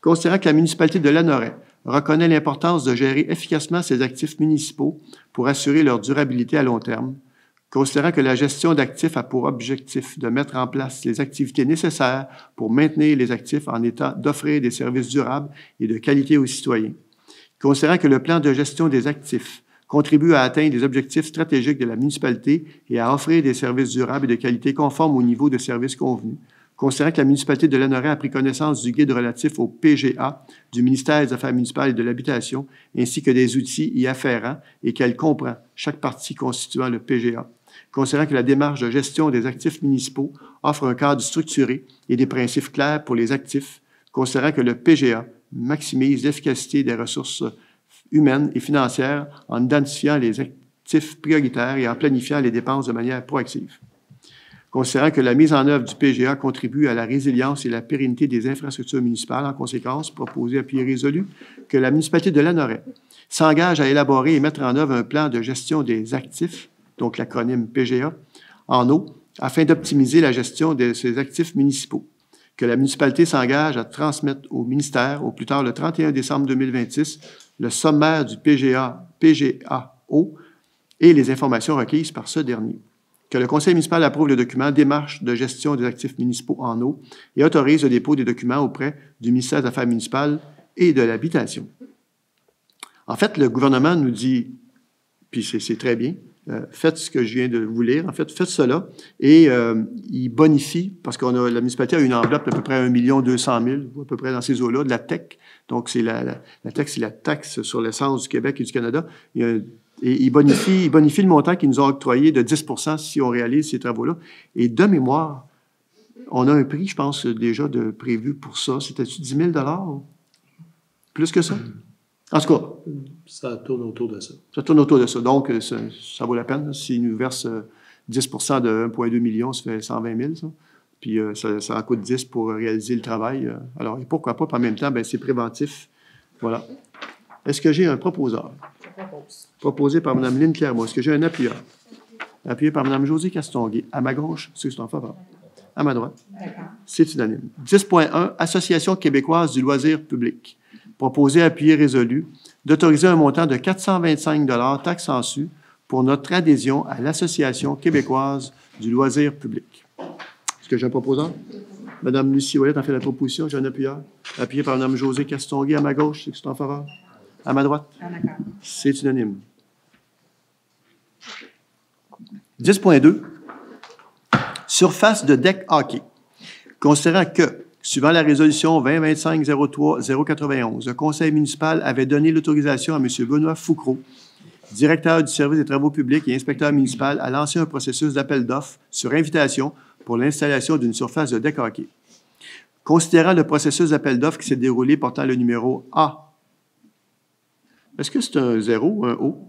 Considérant que la municipalité de Lanoraie reconnaît l'importance de gérer efficacement ses actifs municipaux pour assurer leur durabilité à long terme, Considérant que la gestion d'actifs a pour objectif de mettre en place les activités nécessaires pour maintenir les actifs en état d'offrir des services durables et de qualité aux citoyens. Considérant que le plan de gestion des actifs contribue à atteindre les objectifs stratégiques de la municipalité et à offrir des services durables et de qualité conformes au niveau de services convenu. Considérant que la municipalité de Lanoraie a pris connaissance du guide relatif au PGA du ministère des Affaires municipales et de l'Habitation, ainsi que des outils y afférents et qu'elle comprend chaque partie constituant le PGA. Considérant que la démarche de gestion des actifs municipaux offre un cadre structuré et des principes clairs pour les actifs, considérant que le PGA maximise l'efficacité des ressources humaines et financières en identifiant les actifs prioritaires et en planifiant les dépenses de manière proactive. Considérant que la mise en œuvre du PGA contribue à la résilience et la pérennité des infrastructures municipales, en conséquence, proposé à pied résolu que la municipalité de Lanoraie s'engage à élaborer et mettre en œuvre un plan de gestion des actifs, donc l'acronyme PGA, en eau, afin d'optimiser la gestion de ces actifs municipaux, que la municipalité s'engage à transmettre au ministère, au plus tard le 31 décembre 2026, le sommaire du PGAO et les informations requises par ce dernier. Que le conseil municipal approuve le document démarche de gestion des actifs municipaux en eau et autorise le dépôt des documents auprès du ministère des Affaires municipales et de l'Habitation. En fait, le gouvernement nous dit, puis c'est très bien, faites ce que je viens de vous lire, en fait, faites cela, et il bonifie, parce que la municipalité a une enveloppe d'à peu près 1 200 000, à peu près dans ces eaux-là, de la TEC. Donc, c'est la TEC, c'est la taxe sur l'essence du Québec et du Canada. Et il bonifie le montant qu'ils nous ont octroyé de 10 % si on réalise ces travaux-là. Et de mémoire, on a un prix, je pense, déjà prévu pour ça. C'était-tu 10 000 $? Plus que ça? En tout cas. Ça tourne autour de ça. Ça tourne autour de ça. Donc, ça vaut la peine. S'ils nous versent 10 % de 1,2 million, ça fait 120 000, ça. Puis ça en coûte 10 pour réaliser le travail. Alors, et pourquoi pas? Puis en même temps, c'est préventif. Voilà. Est-ce que j'ai un proposeur? Proposé par Mme Lynne Clermont. Est-ce que j'ai un appuyeur? Appuyé par Mme Josée Castonguay. À ma gauche, ceux qui sont en faveur. À ma droite. C'est unanime. 10.1, Association québécoise du loisir public. Proposé, appuyé, résolu, d'autoriser un montant de 425 $ taxe en su pour notre adhésion à l'Association québécoise du loisir public. Est-ce que j'ai un proposeur? Mme Lucie Ouellette en fait la proposition. J'ai un appuyeur. Appuyé par Mme Josée Castonguay. À ma gauche, ceux qui sont en faveur. À ma droite? C'est unanime. 10.2. Surface de deck hockey. Considérant que, suivant la résolution 2025-03-091, le conseil municipal avait donné l'autorisation à M. Benoît Foucreau, directeur du service des travaux publics et inspecteur municipal, à lancer un processus d'appel d'offres sur invitation pour l'installation d'une surface de deck hockey. Considérant le processus d'appel d'offres qui s'est déroulé portant le numéro A. Est-ce que c'est un 0 ou un O?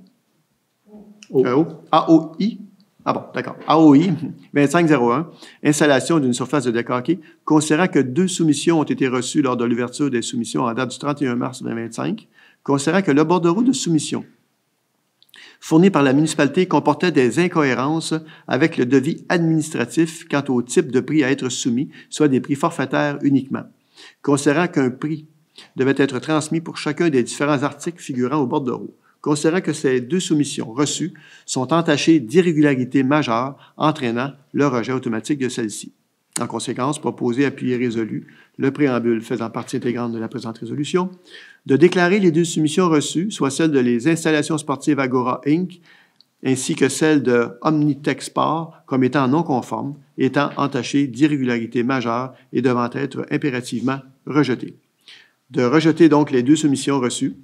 Un O. AOI? Ah bon, d'accord. AOI 2501, installation d'une surface de deck hockey. Considérant que 2 soumissions ont été reçues lors de l'ouverture des soumissions en date du 31 mars 2025, considérant que le bordereau de soumission fourni par la municipalité comportait des incohérences avec le devis administratif quant au type de prix à être soumis, soit des prix forfaitaires uniquement. Considérant qu'un prix devait être transmis pour chacun des différents articles figurant au bordereau. Considérant que ces 2 soumissions reçues sont entachées d'irrégularités majeures entraînant le rejet automatique de celles-ci. En conséquence, proposé, appuyé, résolu, le préambule faisant partie intégrante de la présente résolution, de déclarer les 2 soumissions reçues, soit celle de les installations sportives Agora Inc., ainsi que celle de Omnitech Sport, comme étant non conformes, étant entachées d'irrégularités majeures et devant être impérativement rejetées. De rejeter donc les 2 soumissions reçues,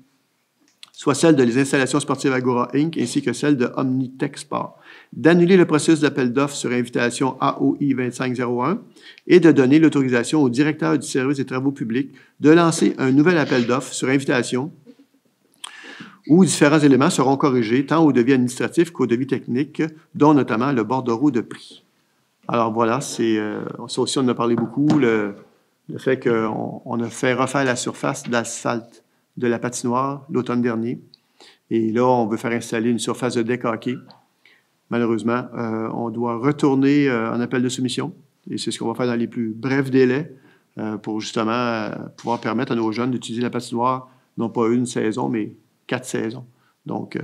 soit celle de les installations sportives Agora Inc., ainsi que celle de Omnitech Sport, d'annuler le processus d'appel d'offres sur invitation AOI 2501 et de donner l'autorisation au directeur du service des travaux publics de lancer un nouvel appel d'offres sur invitation où différents éléments seront corrigés tant au devis administratif qu'au devis technique, dont notamment le bordereau de prix. Alors voilà, ça aussi on en a parlé beaucoup, le fait qu'on a fait refaire la surface d'asphalte de la patinoire l'automne dernier. Et là, on veut faire installer une surface de deck hockey. Malheureusement, on doit retourner en appel de soumission. Et c'est ce qu'on va faire dans les plus brefs délais pour justement pouvoir permettre à nos jeunes d'utiliser la patinoire, non pas une saison, mais 4 saisons. Donc,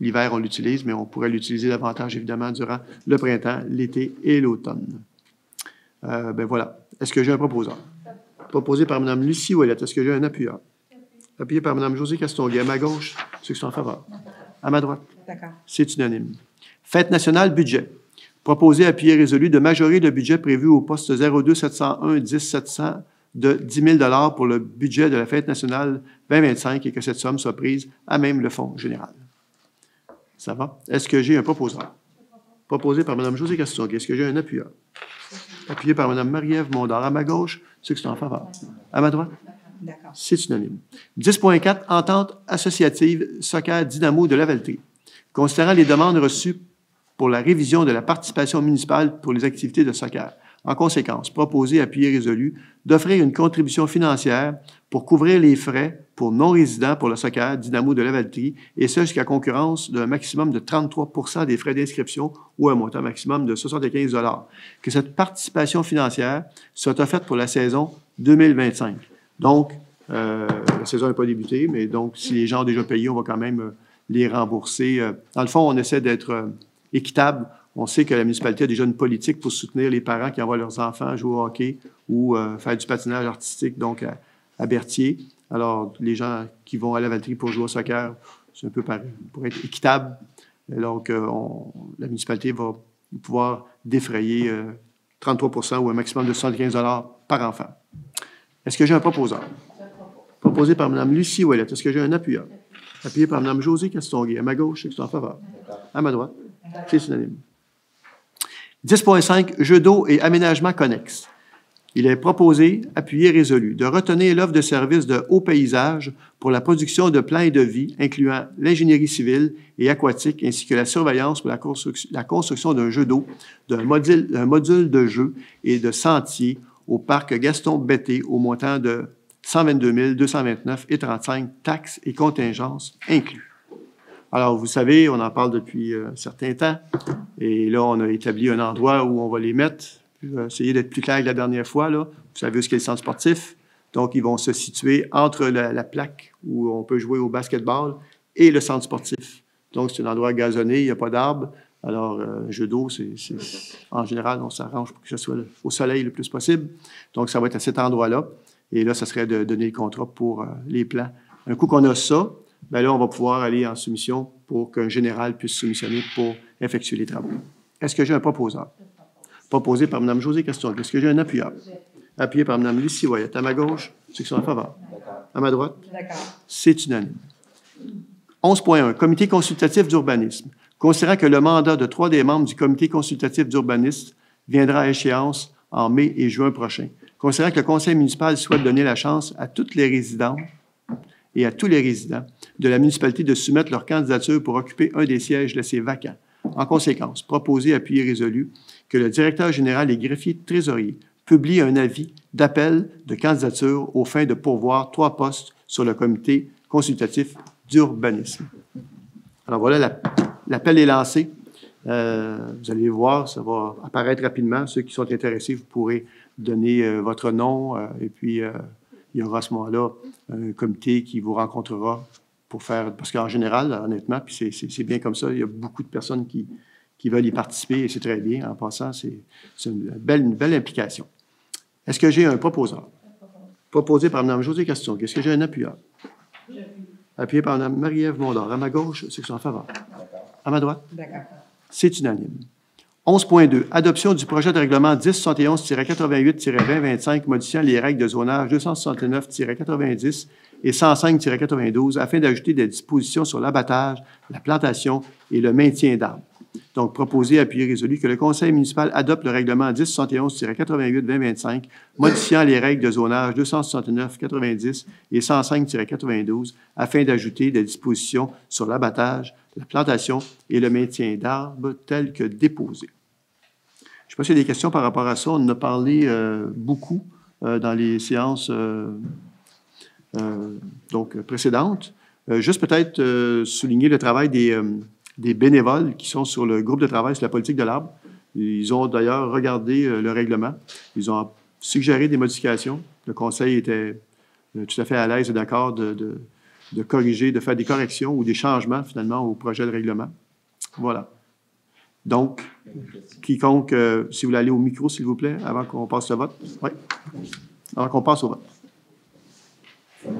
l'hiver, on l'utilise, mais on pourrait l'utiliser davantage, évidemment, durant le printemps, l'été et l'automne. Ben voilà. Est-ce que j'ai un proposeur? Proposé par Mme Lucie Ouellette. Est-ce que j'ai un appuyeur? Appuyé par Mme Josée Castonguay. À ma gauche, ceux qui sont en faveur. À ma droite. D'accord. C'est unanime. Fête nationale, budget. Proposé, appuyé, résolu de majorer le budget prévu au poste 02 701 10 700 de 10 000 pour le budget de la Fête nationale 2025 et que cette somme soit prise à même le Fonds général. Ça va? Est-ce que j'ai un proposeur? Proposé par Mme Josée Castonguay. Est-ce que j'ai un appuyeur? Appuyé par Mme Marie-Ève Mondor. À ma gauche, ceux qui sont en faveur. À ma droite? D'accord. C'est unanime. 10.4, entente associative Soccer Dynamo de Lavaltrie. Considérant les demandes reçues pour la révision de la participation municipale pour les activités de soccer. En conséquence, proposé, appuyé, résolu d'offrir une contribution financière pour couvrir les frais pour non-résidents pour le soccer Dynamo de Lavaltrie, et ce jusqu'à concurrence d'un maximum de 33 % des frais d'inscription ou un montant maximum de 75 $. Que cette participation financière soit offerte pour la saison 2025. Donc, la saison n'a pas débuté, mais donc, si les gens ont déjà payé, on va quand même les rembourser. Dans le fond, on essaie d'être équitable. On sait que la municipalité a déjà une politique pour soutenir les parents qui envoient leurs enfants jouer au hockey ou faire du patinage artistique, donc à Berthier. Alors, les gens qui vont à la Lavaltrie pour jouer au soccer, c'est un peu pareil, pour être équitable. Et donc, la municipalité va pouvoir défrayer 33 % ou un maximum de 75 $ par enfant. Est-ce que j'ai un proposeur? Proposé par Mme Lucie Ouellette. Est-ce que j'ai un appuyeur? Appuyé par Mme Josée Castonguay. À ma gauche, c'est en faveur. À ma droite, c'est unanime. 10.5, jeux d'eau et aménagement connexe. Il est proposé, appuyé, résolu, de retenir l'offre de services de haut paysage pour la production de plans et de vie, incluant l'ingénierie civile et aquatique, ainsi que la surveillance pour la construction d'un jeu d'eau, d'un module de jeu et de sentier au parc Gaston Betté au montant de 122 229,35 taxes et contingences inclus. Alors, vous savez, on en parle depuis un certain temps, et là, on a établi un endroit où on va les mettre. Je vais essayer d'être plus clair que la dernière fois, là. Vous savez où est-ce qu'est le centre sportif. Donc, ils vont se situer entre la plaque où on peut jouer au basketball et le centre sportif. Donc, c'est un endroit gazonné, il n'y a pas d'arbres. Alors, un jeu d'eau, en général, on s'arrange pour que ce soit au soleil le plus possible. Donc, ça va être à cet endroit-là. Et là, ça serait de donner le contrat pour les plans. Un coup qu'on a ça, bien là, on va pouvoir aller en soumission pour qu'un général puisse soumissionner pour effectuer les travaux. Est-ce que j'ai un proposeur? Proposé par Mme Josée Castonguay. Est-ce que j'ai un appuyeur? Appuyé par Mme Lucie Ouellette. À ma gauche, ceux qui sont en faveur. À ma droite, c'est unanime. 11.1, Comité consultatif d'urbanisme. Considérant que le mandat de 3 des membres du Comité consultatif d'urbanisme viendra à échéance en mai et juin prochain. Considérant que le conseil municipal souhaite donner la chance à toutes les résidents et à tous les résidents de la municipalité de soumettre leur candidature pour occuper un des sièges laissés vacants. En conséquence, proposé, appuyé, résolu que le directeur général et greffier trésorier publie un avis d'appel de candidature aux fins de pourvoir 3 postes sur le comité consultatif d'urbanisme. Alors voilà, l'appel est lancé. Vous allez voir, ça va apparaître rapidement. Ceux qui sont intéressés, vous pourrez donner votre nom et puis il y aura à ce moment-là un comité qui vous rencontrera pour faire, parce qu'en général, honnêtement, puis c'est bien comme ça, il y a beaucoup de personnes qui veulent y participer et c'est très bien. En passant, c'est une belle implication. Est-ce que j'ai un proposeur? Proposé par Mme Josée Castonguay. Est-ce que j'ai un appuyeur? Appuyé par Mme Marie-Ève Mondor. À ma gauche, ceux qui sont en faveur. À ma droite? C'est unanime. 11.2. Adoption du projet de règlement 1071-88-2025 modifiant les règles de zonage 269-90 et 105-92 afin d'ajouter des dispositions sur l'abattage, la plantation et le maintien d'arbres. Donc, proposé, appuyé, résolu que le conseil municipal adopte le règlement 1071-88-2025 modifiant les règles de zonage 269-90 et 105-92 afin d'ajouter des dispositions sur l'abattage, la plantation et le maintien d'arbres tels que déposés. Je ne sais pas s'il y a des questions par rapport à ça. On en a parlé beaucoup dans les séances précédentes. Juste peut-être souligner le travail des bénévoles qui sont sur le groupe de travail sur la politique de l'arbre. Ils ont d'ailleurs regardé le règlement. Ils ont suggéré des modifications. Le conseil était tout à fait à l'aise et d'accord de corriger, de faire des corrections ou des changements, finalement, au projet de règlement. Voilà. Donc, quiconque, si vous voulez aller au micro, s'il vous plaît, avant qu'on passe le vote. Oui. Avant qu'on passe au vote. Oui,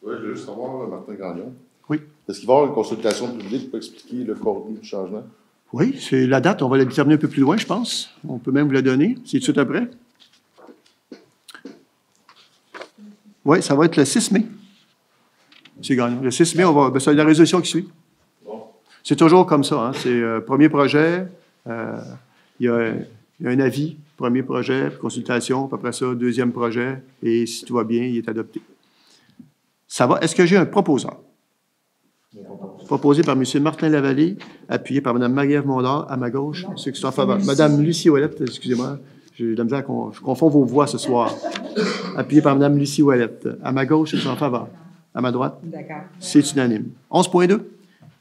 je veux juste savoir, Martin Gagnon. Oui. Est-ce qu'il va y avoir une consultation publique pour expliquer le contenu du changement? Oui, c'est la date. On va la déterminer un peu plus loin, je pense. On peut même vous la donner. C'est tout de suite après. Oui, ça va être le 6 mai. C'est Gagnon. Le 6 mai, c'est la résolution qui suit. Bon. C'est toujours comme ça. Hein. C'est premier projet, il y a un avis, premier projet, puis consultation, puis après ça, deuxième projet, et si tout va bien, il est adopté. Ça va. Est-ce que j'ai un proposeur? Proposé par M. Martin Lavallée, appuyé par Mme Marie-Ève Mondor, à ma gauche, ceux qui sont en faveur. Mme Lucie Ouellette, excusez-moi, j'ai de la misère je confonds vos voix ce soir. Appuyé par Mme Lucie Ouellette. À ma gauche, ceux qui sont en faveur. À ma droite? D'accord. C'est unanime. 11.2.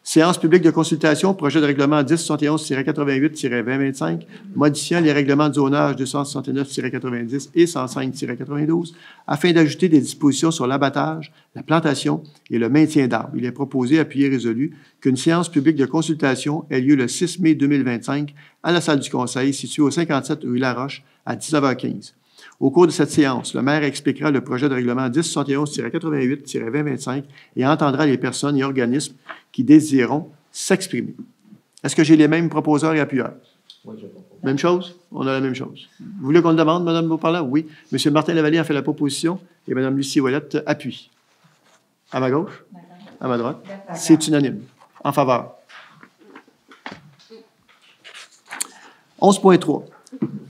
Séance publique de consultation, projet de règlement 1071-88-2025, modifiant les règlements de zonage 269-90 et 105-92, afin d'ajouter des dispositions sur l'abattage, la plantation et le maintien d'arbres. Il est proposé, appuyé et résolu, qu'une séance publique de consultation ait lieu le 6 mai 2025 à la salle du Conseil, située au 57 rue Laroche, à 19h15. Au cours de cette séance, le maire expliquera le projet de règlement 1071-88-2025 et entendra les personnes et organismes qui désireront s'exprimer. Est-ce que j'ai les mêmes proposeurs et appuyeurs? Oui, je comprends. Même chose? On a la même chose. Vous voulez qu'on le demande, Mme Beauparlin? Oui. M. Martin Lavallée a fait la proposition et Mme Lucie Ouellette appuie. À ma gauche? À ma droite? C'est unanime. En faveur. 11.3.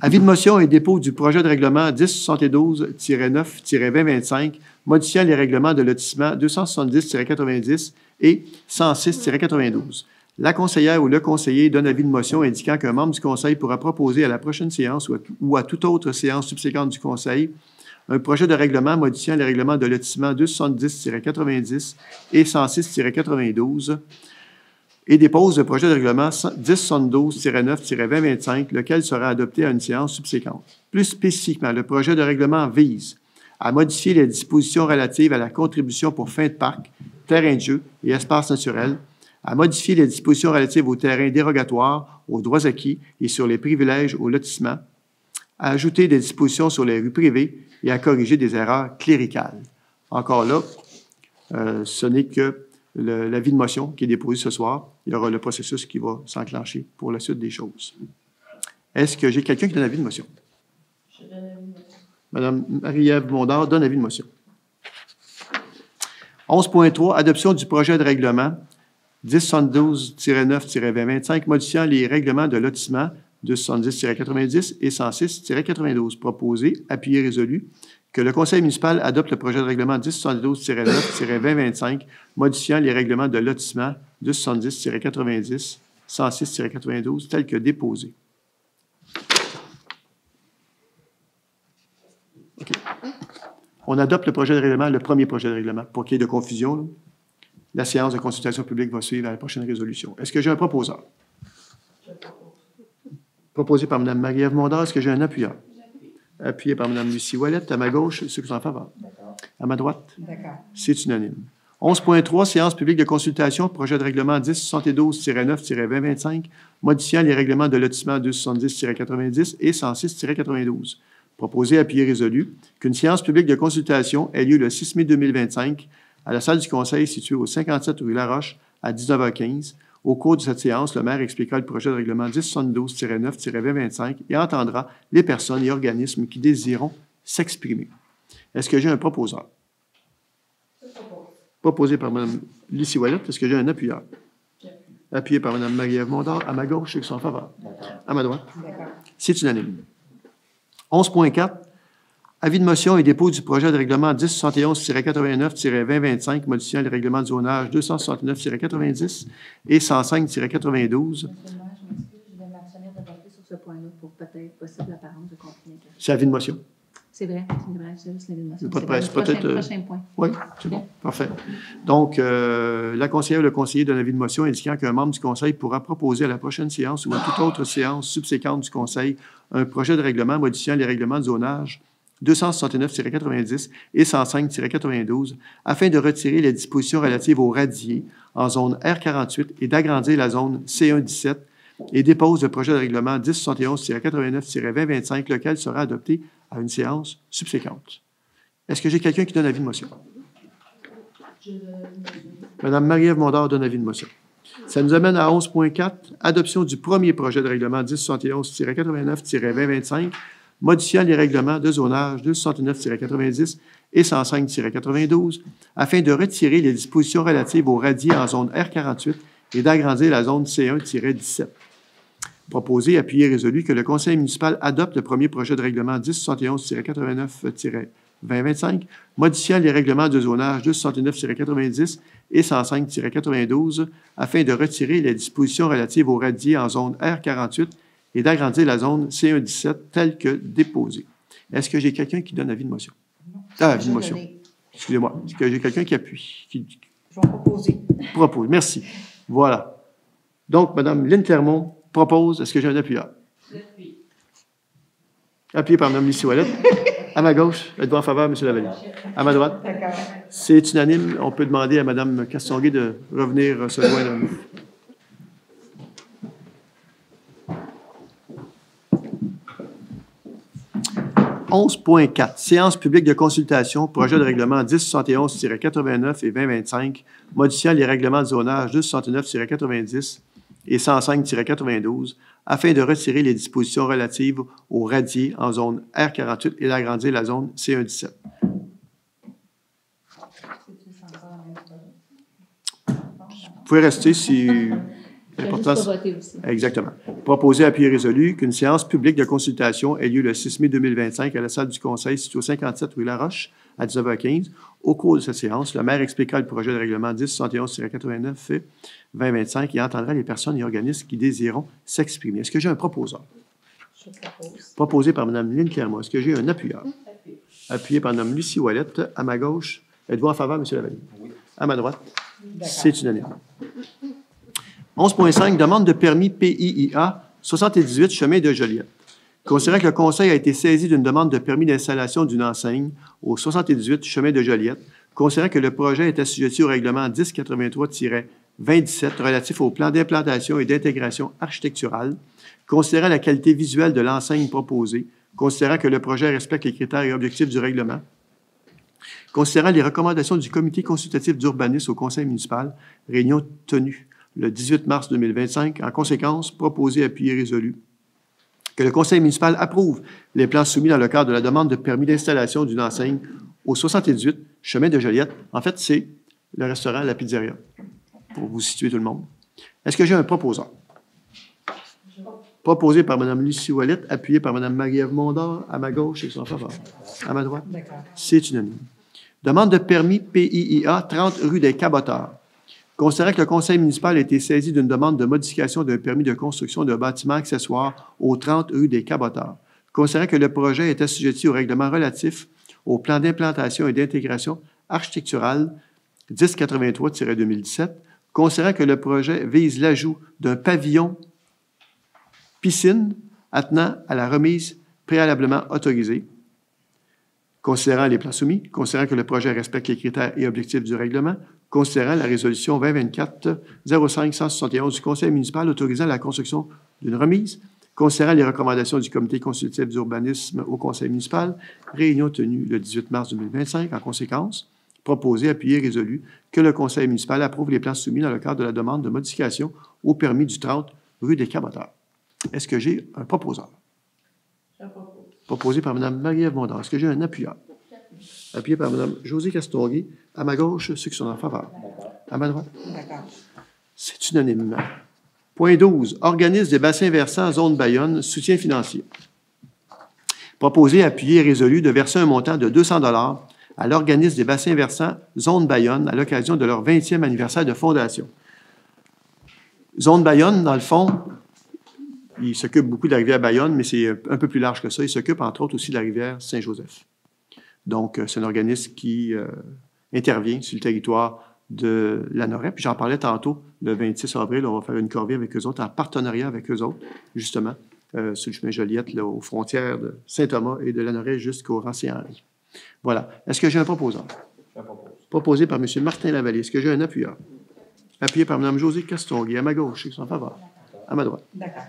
Avis de motion et dépôt du projet de règlement 1072-9-2025, modifiant les règlements de lotissement 270-90 et 106-92. La conseillère ou le conseiller donne avis de motion indiquant qu'un membre du conseil pourra proposer à la prochaine séance ou à toute autre séance subséquente du conseil un projet de règlement modifiant les règlements de lotissement 270-90 et 106-92 et dépose le projet de règlement 1072-9-2025, lequel sera adopté à une séance subséquente. Plus spécifiquement, le projet de règlement vise à modifier les dispositions relatives à la contribution pour fin de parc, terrain de jeu et espaces naturels, à modifier les dispositions relatives aux terrains dérogatoires, aux droits acquis et sur les privilèges au lotissement, à ajouter des dispositions sur les rues privées et à corriger des erreurs cléricales. Encore là, ce n'est que l'avis de motion qui est déposé ce soir. Il y aura le processus qui va s'enclencher pour la suite des choses. Est-ce que j'ai quelqu'un qui donne avis de motion? Je donne avis de motion. Mme Marie-Ève Mondor donne avis de motion. 11.3. Adoption du projet de règlement 1072-9-2025, modifiant les règlements de lotissement 270-90 et 106-92. Proposé, appuyé, résolu, que le conseil municipal adopte le projet de règlement 1072-9-2025, modifiant les règlements de lotissement 270-90, 106-92, tels que déposés. OK. On adopte le projet de règlement, le premier projet de règlement, pour qu'il y ait de confusion. Là. La séance de consultation publique va suivre à la prochaine résolution. Est-ce que j'ai un proposeur? Proposé par Mme Marie-Ève Mondor. Est-ce que j'ai un appuyeur? Appuyé par Mme Lucie Ouellette. À ma gauche, ceux qui sont en faveur. À ma droite? D'accord. C'est unanime. 11.3. Séance publique de consultation, projet de règlement 1072-9-2025, modifiant les règlements de lotissement 270-90 et 106-92. Proposé, appuyé, résolu, qu'une séance publique de consultation ait lieu le 6 mai 2025 à la salle du Conseil située au 57 rue Laroche à 19h15. Au cours de cette séance, le maire expliquera le projet de règlement 1072-9-2025 et entendra les personnes et organismes qui désireront s'exprimer. Est-ce que j'ai un proposeur? Proposé par Mme Lucie Ouellette. Est-ce que j'ai un appuyeur? Appuyé par Mme Marie-Ève Mondor. À ma gauche, ceux qui sont en faveur. À ma droite. C'est unanime. 11.4. Avis de motion et dépôt du projet de règlement 1071-89-2025, modifiant les règlements de zonage 269-90 et 105-92. Monsieur le maire, je m'excuse, je vais m'abstenir de voter sur ce point-là pour peut-être possible apparence de conflit d'intérêt. C'est avis de motion. C'est vrai, c'est juste l'avis de motion. Pas de C'est presse, le peut-être, prochain point. Oui, c'est bon. Parfait. Donc, la conseillère ou le conseiller donne avis de motion indiquant qu'un membre du conseil pourra proposer à la prochaine séance ou à toute autre séance subséquente du conseil un projet de règlement modifiant les règlements de zonage 269-90 et 105-92 afin de retirer les dispositions relatives aux radiers en zone R48 et d'agrandir la zone C1-17 et dépose le projet de règlement 1071-89-2025, lequel sera adopté à une séance subséquente. Est-ce que j'ai quelqu'un qui donne avis de motion? Madame Marie-Ève Mondor donne avis de motion. Ça nous amène à 11.4, adoption du premier projet de règlement 1071-89-2025, modifiant les règlements de zonage 269-90 et 105-92 afin de retirer les dispositions relatives aux radiers en zone R48 et d'agrandir la zone C1-17. Proposé, appuyé et résolu que le conseil municipal adopte le premier projet de règlement 1071-89-2025, modifiant les règlements de zonage 269-90 et 105-92 afin de retirer les dispositions relatives aux radiers en zone R48 et d'agrandir la zone C1-17 telle que déposée. Est-ce que j'ai quelqu'un qui donne avis de motion? Avis de motion. Excusez-moi. Est-ce que j'ai quelqu'un qui appuie? Je vais proposer. Propose. Merci. Voilà. Donc, Mme Lynne Clermont propose. Est-ce que j'ai un appuyeur? J'appuie. Appuyé par Mme Lucie Ouellette. À ma gauche, êtes-vous en faveur, M. Lavallée? À ma droite? D'accord. C'est unanime. On peut demander à Mme Castonguay de revenir se joindre à nous. « 11.4. Séance publique de consultation, projet de règlement 1071-89 et 2025, modifiant les règlements de zonage 269-90 et 105-92 afin de retirer les dispositions relatives aux radiers en zone R48 et d'agrandir la zone C1-17. » Vous pouvez rester si... Exactement. Proposé, appuyé et résolu qu'une séance publique de consultation ait lieu le 6 mai 2025 à la salle du Conseil située au 57 rue Laroche à 19h15. Au cours de cette séance, le maire expliquera le projet de règlement 1071-89 et 2025 et entendra les personnes et organismes qui désireront s'exprimer. Est-ce que j'ai un proposeur? Je propose. Proposé par Mme Lynne Clermont. Est-ce que j'ai un appuyeur? Appuyé par Mme Lucie Ouellette. À ma gauche, êtes-vous en faveur, M. Lavallée? Oui. À ma droite? C'est unanime. 11.5, demande de permis PIIA 78 chemin de Joliette. Considérant que le Conseil a été saisi d'une demande de permis d'installation d'une enseigne au 78 chemin de Joliette, considérant que le projet est assujetti au règlement 1083-2017 relatif au plan d'implantation et d'intégration architecturale, considérant la qualité visuelle de l'enseigne proposée, considérant que le projet respecte les critères et objectifs du règlement, considérant les recommandations du comité consultatif d'urbanisme au Conseil municipal, réunion tenue le 18 mars 2025, en conséquence, proposé, appuyé et résolu que le Conseil municipal approuve les plans soumis dans le cadre de la demande de permis d'installation d'une enseigne au 78 chemin de Joliette. En fait, c'est le restaurant La Pizzeria, pour vous situer tout le monde. Est-ce que j'ai un proposeur? Proposé par Mme Lucie Ouellette, appuyé par Mme Marie-Ève Mondor, à ma gauche et son faveur. À ma droite? C'est unanime. Demande de permis PIIA 30 rue des Caboteurs. Considérant que le conseil municipal a été saisi d'une demande de modification d'un permis de construction d'un bâtiment accessoire au 30 rue des Caboteurs, considérant que le projet est assujetti au règlement relatif au plan d'implantation et d'intégration architecturale 1083-2017, considérant que le projet vise l'ajout d'un pavillon piscine attenant à la remise préalablement autorisée, considérant les plans soumis, considérant que le projet respecte les critères et objectifs du règlement, considérant la résolution 2024-05-171 du conseil municipal autorisant la construction d'une remise, considérant les recommandations du comité consultatif d'urbanisme au conseil municipal, réunion tenue le 18 mars 2025, en conséquence, proposé, appuyé et résolu que le conseil municipal approuve les plans soumis dans le cadre de la demande de modification au permis du 30 rue des Caboteurs. Est-ce que j'ai un proposeur? Je propose. Proposé par Mme Marie-Ève Mondor. Est-ce que j'ai un appuyeur? Appuyé par Mme Josée Castonguay. À ma gauche, ceux qui sont en faveur. À ma droite. C'est unanime. Point 12. Organisme des bassins versants zone Bayonne, soutien financier. Proposé, appuyé et résolu de verser un montant de 200 $ à l'organisme des bassins versants zone Bayonne à l'occasion de leur 20e anniversaire de fondation. Zone Bayonne, dans le fond, il s'occupe beaucoup de la rivière Bayonne, mais c'est un peu plus large que ça. Il s'occupe, entre autres, aussi de la rivière Saint-Joseph. Donc, c'est un organisme qui intervient sur le territoire de la Norette. Puis j'en parlais tantôt, le 26 avril, on va faire une corvée avec eux autres, en partenariat avec eux autres, justement, sur le chemin Joliette, là, aux frontières de Saint-Thomas et de Lanoraie jusqu'au rang Saint-Henri. Voilà. Est-ce que j'ai un proposeur? Proposé par M. Martin Lavallée. Est-ce que j'ai un appuyeur? Appuyé par Mme Josée Castonguay. À ma gauche, c'est en faveur. À ma droite. D'accord.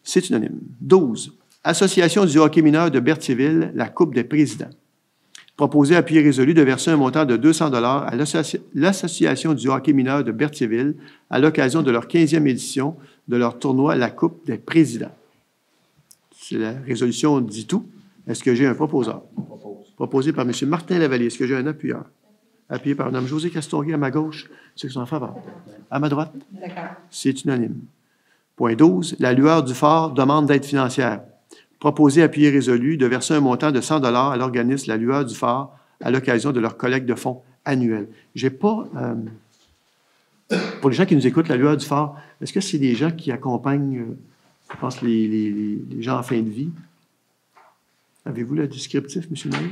C'est unanime. 12. Association du hockey mineur de Berthierville, la Coupe des présidents. Proposé, appuyé résolu de verser un montant de 200 $ à l'Association du hockey mineur de Berthierville à l'occasion de leur 15e édition de leur tournoi La Coupe des présidents. La résolution dit tout. Est-ce que j'ai un proposeur? Proposé par M. Martin Lavallée. Est-ce que j'ai un appuyeur? Appuyé par Mme Josée Castonguay à ma gauche. Ceux qui sont en faveur. À ma droite. D'accord. C'est unanime. Point 12. La Lueur du Fort demande d'aide financière. Proposé, appuyé résolu de verser un montant de 100 $ à l'organisme La Lueur du Fort à l'occasion de leur collecte de fonds annuelle. J'ai pas... pour les gens qui nous écoutent, La Lueur du Fort, est-ce que c'est des gens qui accompagnent, je pense, les gens en fin de vie? Avez-vous le descriptif, M. Naïf?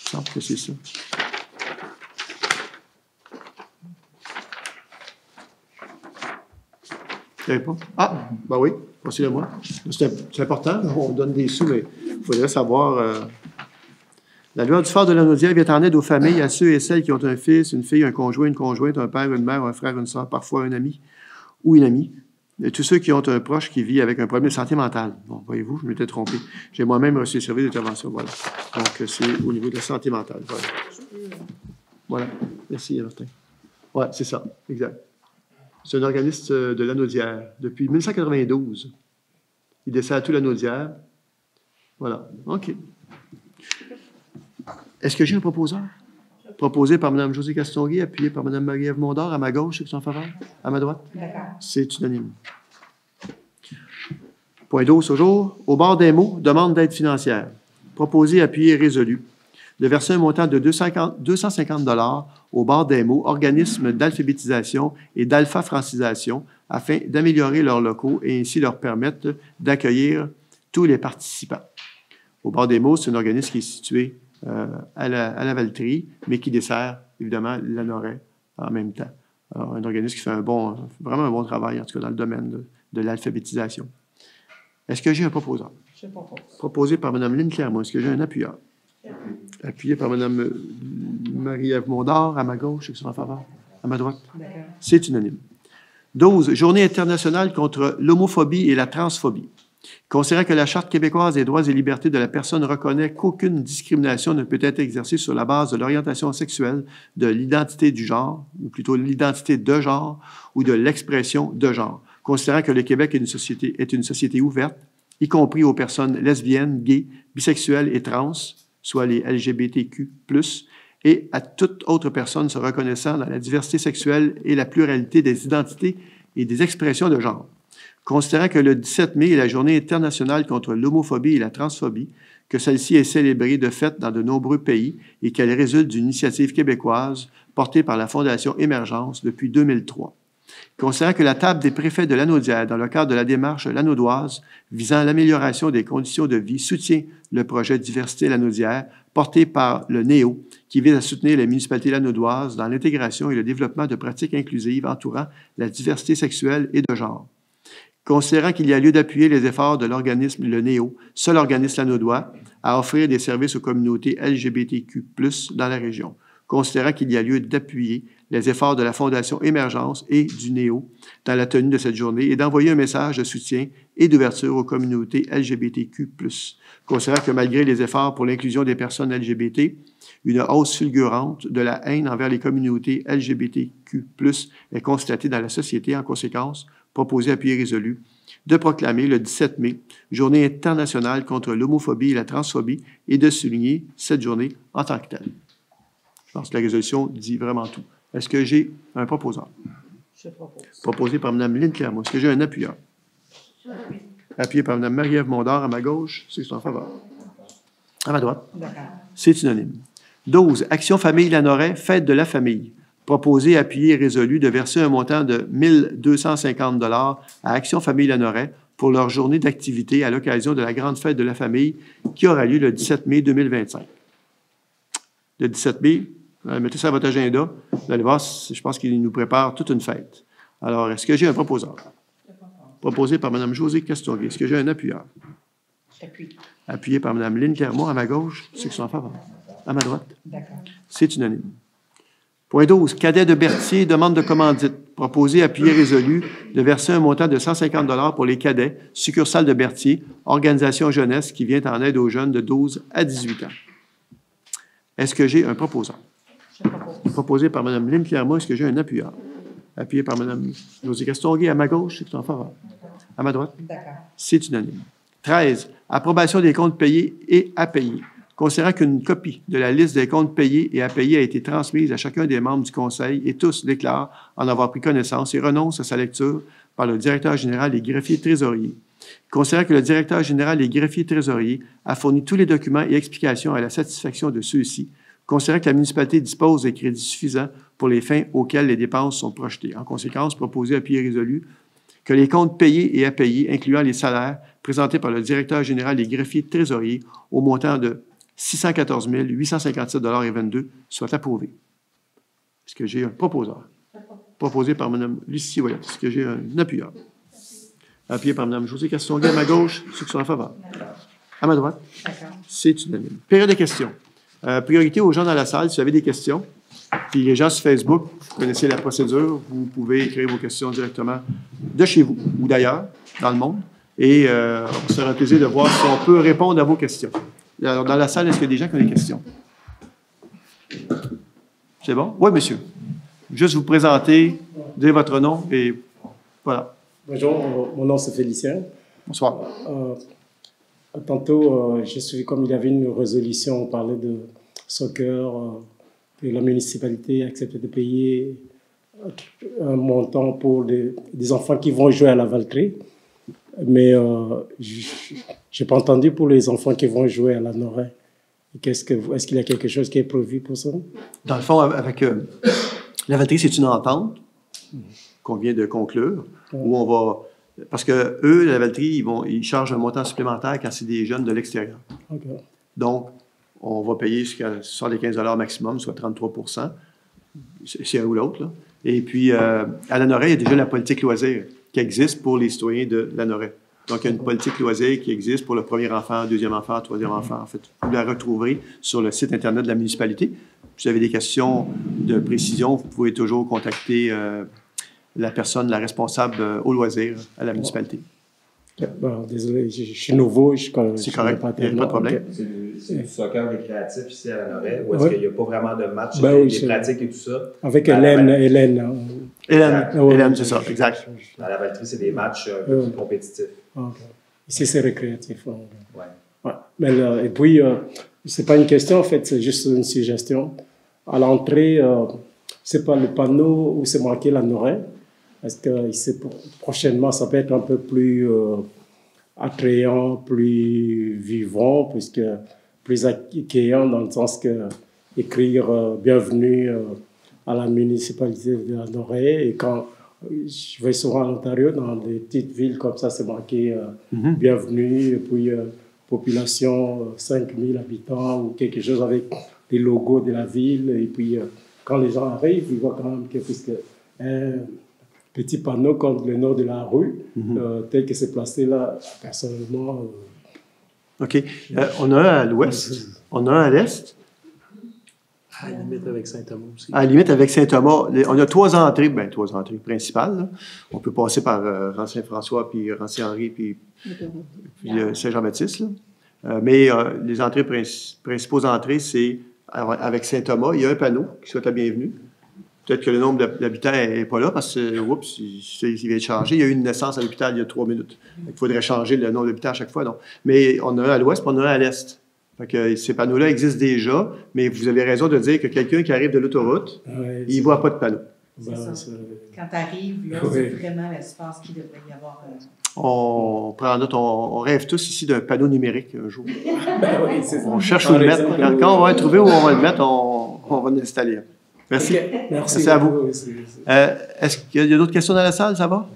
Il semble que c'est ça. Vous savez pas? Ah, ben oui, passez-le-moi. C'est important, on donne des sous, mais il faudrait savoir. La Lueur du Fort de Lanaudière vient en aide aux familles, à ceux et celles qui ont un fils, une fille, un conjoint, une conjointe, un père, une mère, un frère, une soeur, parfois un ami ou une amie. Et tous ceux qui ont un proche qui vit avec un problème de santé mentale. Bon, voyez-vous, je m'étais trompé. J'ai moi-même reçu le service d'intervention, voilà. Donc, c'est au niveau de la santé mentale. Voilà. Voilà. Merci, Martin. Oui, c'est ça, exact. C'est un organisme de Lanaudière depuis 1992. Il dessert tout Lanaudière. Voilà. OK. Est-ce que j'ai un proposeur? Proposé par Mme Josée Castonguay, appuyé par Mme Marie-Ève Mondor, à ma gauche, ceux qui sont en faveur? À ma droite? D'accord. C'est unanime. Point 12 toujours. Au bord des mots, demande d'aide financière. Proposé, appuyé, résolu. De verser un montant de 250 $ au bord des mots, organismes d'alphabétisation et d'alpha-francisation, afin d'améliorer leurs locaux et ainsi leur permettre d'accueillir tous les participants. Au bord des mots, c'est un organisme qui est situé à la Valtrie, mais qui dessert, évidemment, Lanoraie en même temps. Alors, un organisme qui fait vraiment un bon travail, en tout cas dans le domaine de l'alphabétisation. Est-ce que j'ai un proposeur? Je propose. Proposé par Mme Lynne Clermont. Est-ce que j'ai un appuyeur? Appuyé par Mme Marie-Ève Mondor, à ma gauche, ceux qui sont en faveur. À ma droite. D'accord. C'est unanime. 12. Journée internationale contre l'homophobie et la transphobie. Considérant que la Charte québécoise des droits et libertés de la personne reconnaît qu'aucune discrimination ne peut être exercée sur la base de l'orientation sexuelle, de l'identité du genre, ou plutôt l'identité de genre, ou de l'expression de genre. Considérant que le Québec est une société ouverte, y compris aux personnes lesbiennes, gays, bisexuelles et trans, soit les LGBTQ+, et à toute autre personne se reconnaissant dans la diversité sexuelle et la pluralité des identités et des expressions de genre. Considérant que le 17 mai est la Journée internationale contre l'homophobie et la transphobie, que celle-ci est célébrée de fait dans de nombreux pays et qu'elle résulte d'une initiative québécoise portée par la Fondation Émergence depuis 2003. Considérant que la table des préfets de Lanaudière, dans le cadre de la démarche lanaudoise visant l'amélioration des conditions de vie, soutient le projet Diversité Lanaudière porté par le NÉO, qui vise à soutenir les municipalités lanaudoises dans l'intégration et le développement de pratiques inclusives entourant la diversité sexuelle et de genre. Considérant qu'il y a lieu d'appuyer les efforts de l'organisme Le Néo, seul organisme lanaudois, à offrir des services aux communautés LGBTQ+, dans la région. Considérant qu'il y a lieu d'appuyer les efforts de la Fondation Émergence et du Néo dans la tenue de cette journée et d'envoyer un message de soutien et d'ouverture aux communautés LGBTQ+. Considérant que malgré les efforts pour l'inclusion des personnes LGBT, une hausse fulgurante de la haine envers les communautés LGBTQ+, est constatée dans la société. En conséquence, proposé, appuyé, résolu, de proclamer le 17 mai, Journée internationale contre l'homophobie et la transphobie, et de souligner cette journée en tant que telle. Je pense que la résolution dit vraiment tout. Est-ce que j'ai un proposeur? Je propose. Proposé par Mme Lynne Clermont. Est-ce que j'ai un appuyeur? Appuyé par Mme Marie-Ève Mondor, à ma gauche, ceux qui sont en faveur. À ma droite. D'accord. C'est unanime. 12. Action Famille Lanoraie, Fête de la famille. Proposé, appuyé et résolu de verser un montant de 1 250 $ à Action Famille Lanoraie pour leur journée d'activité à l'occasion de la grande fête de la famille qui aura lieu le 17 mai 2025. Le 17 mai, mettez ça à votre agenda. Vous allez voir, je pense qu'il nous prépare toute une fête. Alors, est-ce que j'ai un proposeur? proposé par Mme Josée Castonguay. Est-ce que j'ai un appuyeur? J'appuie. Appuyé par Mme Lynne Clermont. À ma gauche, ceux qui sont en faveur. À ma droite. D'accord. C'est unanime. Point 12. Cadet de Berthier, demande de commandite. Proposé, appuyé, résolu, de verser un montant de 150 $ pour les cadets, succursale de Berthier, organisation jeunesse qui vient en aide aux jeunes de 12 à 18 ans. Est-ce que j'ai un proposant? Je propose. Proposé par Mme Lynne Clermont. Est-ce que j'ai un appuyeur? Appuyé par Mme Josée Castonguay. À ma gauche, ceux qui sont en faveur. À ma droite. D'accord. C'est unanime. 13. Approbation des comptes payés et à payer. Considérant qu'une copie de la liste des comptes payés et à payer a été transmise à chacun des membres du Conseil et tous déclarent en avoir pris connaissance et renoncent à sa lecture par le directeur général et greffier trésorier. Considérant que le directeur général et greffier trésorier a fourni tous les documents et explications à la satisfaction de ceux-ci, considérant que la municipalité dispose des crédits suffisants pour les fins auxquelles les dépenses sont projetées. En conséquence, proposé, appuyé, résolu, que les comptes payés et à payer, incluant les salaires présentés par le directeur général et greffier trésorier au montant de 614 857,22 $, soit approuvé. Est-ce que j'ai un proposeur? Proposé par Mme Lucie Ouellet. Est-ce que j'ai un appuyeur? Appuyé par Mme Josée Castonguay. À ma gauche, ceux qui sont en faveur. À ma droite. D'accord. C'est unanime. Période de questions. Priorité aux gens dans la salle, si vous avez des questions. Puis les gens sur Facebook, vous connaissez la procédure. Vous pouvez écrire vos questions directement de chez vous ou d'ailleurs, dans le monde. Et on sera un plaisir de voir si on peut répondre à vos questions. Alors, dans la salle, est-ce qu'il y a des gens qui ont des questions? C'est bon? Oui, monsieur. Juste vous présenter, dire votre nom et voilà. Bonjour, mon nom c'est Félicien. Bonsoir. Tantôt, j'ai suivi comme il y avait une résolution, on parlait de soccer, que la municipalité accepte de payer un montant pour des enfants qui vont jouer à la Valtrie. Mais je n'ai pas entendu pour les enfants qui vont jouer à la Noret. Est-ce qu'il y a quelque chose qui est prévu pour ça? Dans le fond, avec la Valtrie, c'est une entente qu'on vient de conclure, où on va... Parce que eux, la Valtrie, ils chargent un montant supplémentaire quand c'est des jeunes de l'extérieur. Okay. Donc, on va payer jusqu'à 75 $ maximum, soit 33 %. C'est un ou l'autre, là. Et puis, à la Noret, il y a déjà la politique loisir qui existe pour les citoyens de la Noret. Donc, il y a une politique loisir qui existe pour le premier enfant, deuxième enfant, troisième enfant. En fait, vous la retrouverez sur le site Internet de la municipalité. Si vous avez des questions de précision, vous pouvez toujours contacter la personne, la responsable au loisir à la municipalité. Bon, désolé, je suis nouveau. C'est correct, il n'y a pas de problème. Okay. C'est du soccer récréatif ici à la Noret, ou est-ce qu'il n'y a pas vraiment de match, des pratiques et tout ça? Avec Hélène, c'est ça, exact. À la Valtrie, c'est des matchs un peu plus compétitifs. Okay. Ici, c'est récréatif. Ouais. Ouais. Mais, et puis, ce n'est pas une question, en fait, c'est juste une suggestion. À l'entrée, c'est pas le panneau où c'est marqué la Noret. Est-ce que prochainement, ça peut être un peu plus attrayant, plus vivant, puisque plus accueillant dans le sens que écrire bienvenue à la municipalité de la Noret. Et quand je vais souvent en Ontario, dans des petites villes comme ça, c'est marqué bienvenue, et puis population 5000 habitants ou quelque chose avec des logos de la ville. Et puis quand les gens arrivent, ils voient quand même que puisque petit panneau contre le nord de la rue, tel que c'est placé là, personnellement. OK. On a un à l'ouest, on a un à l'est. À la limite avec Saint-Thomas aussi. À la limite avec Saint-Thomas. On a trois entrées principales. Là. On peut passer par Rang-Saint-François, puis Rang-Saint-Henri, puis Saint-Jean-Baptiste. Mais les entrées principaux entrées, c'est avec Saint-Thomas. Il y a un panneau qui souhaite la bienvenue. Peut-être que le nombre d'habitants n'est pas là parce que, oups, il vient de changer. Il y a eu une naissance à l'hôpital il y a 3 minutes. Il faudrait changer le nombre d'habitants à chaque fois. Donc. Mais on a un à l'ouest et on a un à l'est. Fait que ces panneaux-là existent déjà, mais vous avez raison de dire que quelqu'un qui arrive de l'autoroute, il ne voit pas de panneau. C'est ça. Quand tu arrives, là, c'est vraiment l'espace qu'il devrait y avoir. On prend note, on rêve tous ici d'un panneau numérique un jour. Oui, c'est ça. On cherche où le mettre. Quand on va trouver où on va le mettre, on va l'installer. Merci. Okay. Merci à vous. Est-ce qu'il y a d'autres questions dans la salle? Ça va?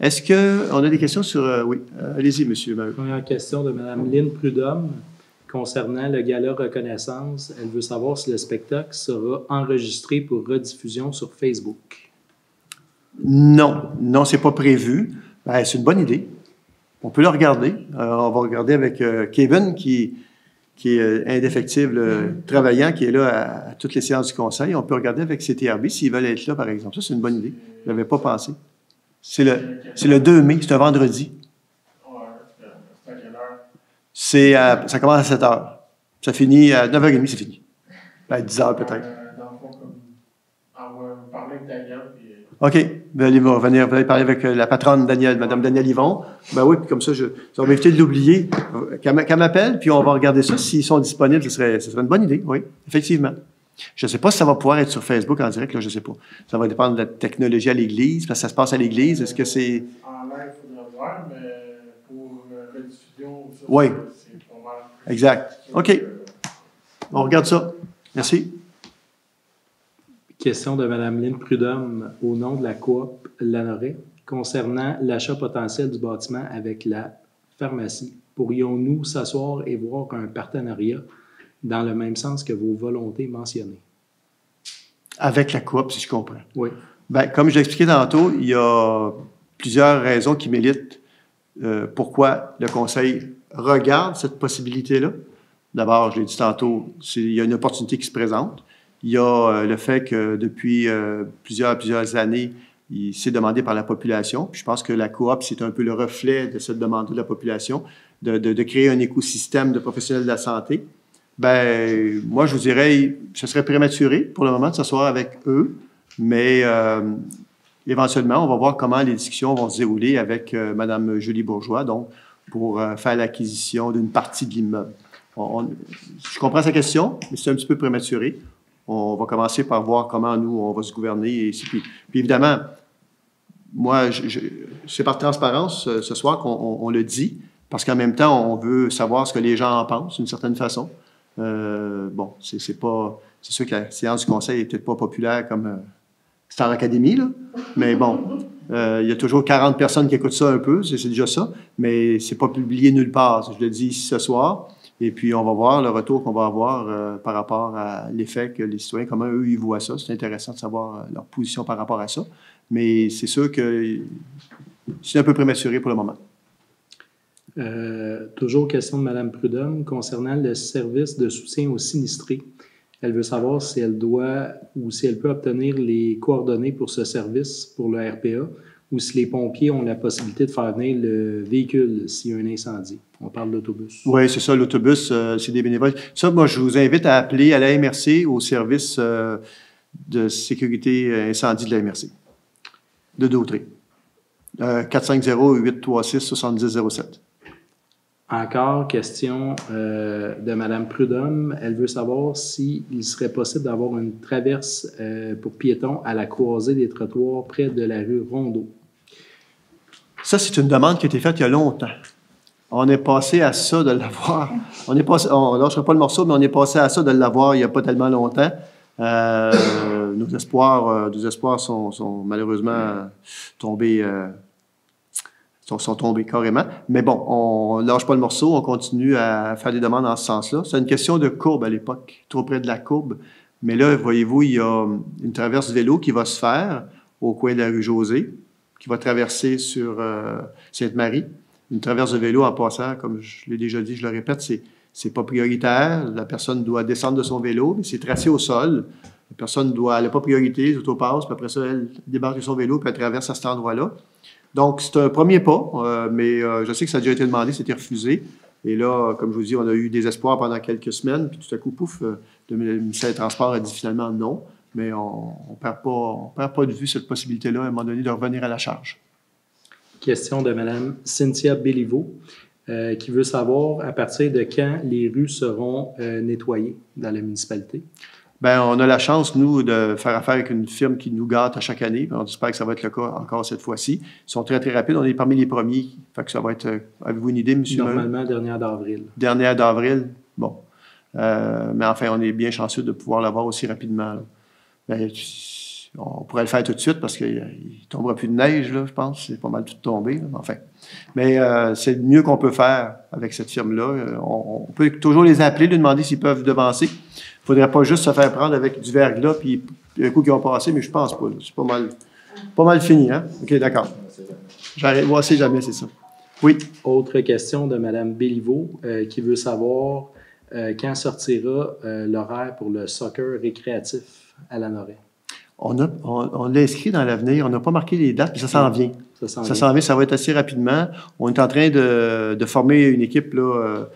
Est-ce qu'on a des questions sur... oui, allez-y, monsieur. Première question de Mme Lynne Prudhomme concernant le gala reconnaissance. Elle veut savoir si le spectacle sera enregistré pour rediffusion sur Facebook. Non, c'est pas prévu. Ben, c'est une bonne idée. On peut le regarder. On va regarder avec Kevin, qui est indéfectible travaillant, qui est là à toutes les séances du conseil. On peut regarder avec CTRB s'ils veulent être là, par exemple. Ça, c'est une bonne idée. Je n'avais pas pensé. C'est le 2 mai, c'est un vendredi. C'est à quelle heure? Ça commence à 7 heures. Ça finit à 9h30, c'est fini. À 10 heures peut-être. Dans le fond, on va parler avec Daniel. Puis... OK. Vous allez parler avec la patronne Danielle, Mme Danielle Yvon. Ben oui, puis comme ça, ça va m'éviter de l'oublier. Qu'elle m'appelle, puis on va regarder ça. S'ils sont disponibles, ce serait une bonne idée, oui, effectivement. Je ne sais pas si ça va pouvoir être sur Facebook en direct, là, je ne sais pas. Ça va dépendre de la technologie à l'Église, parce que ça se passe à l'Église. Est-ce que c'est... En live, il faudra voir, mais pour la diffusion, ça, oui. C'est pas mal. Exact. OK. On regarde ça. Merci. Question de Mme Lynne Prudhomme au nom de la coop Lanoret concernant l'achat potentiel du bâtiment avec la pharmacie. Pourrions-nous s'asseoir et voir un partenariat dans le même sens que vos volontés mentionnées? Avec la coop, si je comprends. Oui. Bien, comme je l'ai expliqué tantôt, il y a plusieurs raisons qui militent pourquoi le Conseil regarde cette possibilité-là. D'abord, je l'ai dit tantôt, il y a une opportunité qui se présente. Il y a le fait que depuis plusieurs années, il s'est demandé par la population. Puis je pense que la coop, c'est un peu le reflet de cette demande de la population, de créer un écosystème de professionnels de la santé. Bien, moi, je vous dirais, ce serait prématuré pour le moment de s'asseoir avec eux, mais éventuellement, on va voir comment les discussions vont se dérouler avec Mme Julie Bourgeois, donc pour faire l'acquisition d'une partie de l'immeuble. Je comprends sa question, mais c'est un petit peu prématuré. On va commencer par voir comment nous, on va se gouverner. Puis évidemment, moi, c'est par transparence ce soir qu'on le dit, parce qu'en même temps, on veut savoir ce que les gens en pensent, d'une certaine façon. Bon, c'est sûr que la séance du conseil n'est peut-être pas populaire comme Star Academy, là, mais bon, il y a toujours 40 personnes qui écoutent ça un peu, c'est déjà ça, mais c'est pas publié nulle part. Je le dis ici ce soir. Et puis, on va voir le retour qu'on va avoir par rapport à l'effet que les citoyens, comment eux, ils voient ça. C'est intéressant de savoir leur position par rapport à ça. Mais c'est sûr que c'est un peu prématuré pour le moment. Toujours question de Mme Prudhomme concernant le service de soutien aux sinistrés. Elle veut savoir si elle doit ou si elle peut obtenir les coordonnées pour ce service, pour le RPA, ou si les pompiers ont la possibilité de faire venir le véhicule s'il y a un incendie. On parle d'autobus. Oui, c'est ça, l'autobus, c'est des bénévoles. Ça, moi, je vous invite à appeler à la MRC, au service de sécurité incendie de la MRC, de Dautré. 450-836-7007. Encore, question de Mme Prudhomme. Elle veut savoir s'il serait possible d'avoir une traverse pour piétons à la croisée des trottoirs près de la rue Rondeau. Ça, c'est une demande qui a été faite il y a longtemps. On est passé à ça de l'avoir. On ne lâchera pas le morceau, mais on est passé à ça de l'avoir il n'y a pas tellement longtemps. Nos espoirs sont malheureusement tombés. Sont tombés carrément. Mais bon, on ne lâche pas le morceau, on continue à faire des demandes en ce sens-là. C'est une question de courbe à l'époque, trop près de la courbe. Mais là, voyez-vous, il y a une traverse vélo qui va se faire au coin de la rue José, qui va traverser sur Sainte-Marie. Une traverse de vélo en passant, comme je l'ai déjà dit, je le répète, c'est pas prioritaire. La personne doit descendre de son vélo, mais c'est tracé au sol. La personne elle n'a pas priorité, les autos passent, puis après ça, elle débarque de son vélo, puis elle traverse à cet endroit-là. Donc, c'est un premier pas, mais je sais que ça a déjà été demandé, c'était refusé. Et là, comme je vous dis, on a eu des espoirs pendant quelques semaines, puis tout à coup, pouf, le ministère des Transports a dit finalement non. Mais on ne perd pas de vue cette possibilité-là, à un moment donné, de revenir à la charge. Question de Mme Cynthia Béliveau, qui veut savoir à partir de quand les rues seront nettoyées dans la municipalité. Bien, on a la chance, nous, de faire affaire avec une firme qui nous gâte à chaque année. On espère que ça va être le cas encore cette fois-ci. Ils sont très, très rapides. On est parmi les premiers. Fait que ça va être... Avez-vous une idée, M. Normalement, dernière d'avril. Dernière d'avril? Bon. Mais enfin, on est bien chanceux de pouvoir l'avoir aussi rapidement. Bien, on pourrait le faire tout de suite parce qu'il ne tombera plus de neige, là, je pense. C'est pas mal tout tombé. Là. Enfin. Mais c'est le mieux qu'on peut faire avec cette firme-là. On peut toujours les appeler, lui demander s'ils peuvent devancer. Il ne faudrait pas juste se faire prendre avec du verglas, puis un coup qui va passer, mais je pense pas. C'est pas mal fini, hein? OK, d'accord. J'arrête, moi aussi, jamais, c'est ça. Oui. Autre question de Mme Béliveau qui veut savoir quand sortira l'horaire pour le soccer récréatif à Lanoraie. On l'a inscrit dans l'avenir. On n'a pas marqué les dates, puis ça s'en vient. Ça s'en vient, ça va être assez rapidement. On est en train de former une équipe là,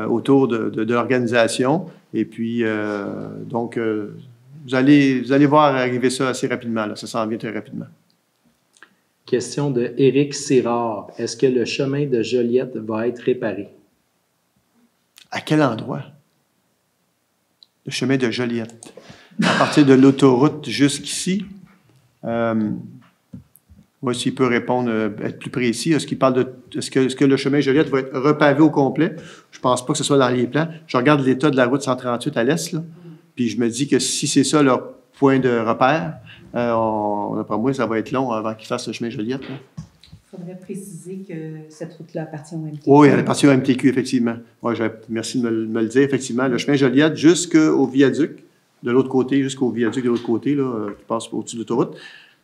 autour de l'organisation. Et puis, donc, vous allez voir arriver ça assez rapidement. Là. Ça s'en vient très rapidement. Question de Éric Sirard. Est-ce que le chemin de Joliette va être réparé? À quel endroit? Le chemin de Joliette. À partir de l'autoroute jusqu'ici. Moi, s'il peut répondre, être plus précis, est-ce que le chemin de Joliette va être repavé au complet? Je ne pense pas que ce soit dans les plans. Je regarde l'état de la route 138 à l'est, là, puis je me dis que si c'est ça leur point de repère, d'après moi, ça va être long avant qu'ils fassent le chemin de Joliette. Il faudrait préciser que cette route-là appartient au MTQ. Oui, elle appartient au MTQ, effectivement. Ouais, merci de me le dire, effectivement. Le chemin de Joliette jusqu'au viaduc, de l'autre côté, jusqu'au viaduc de l'autre côté, là, qui passe au-dessus de l'autoroute,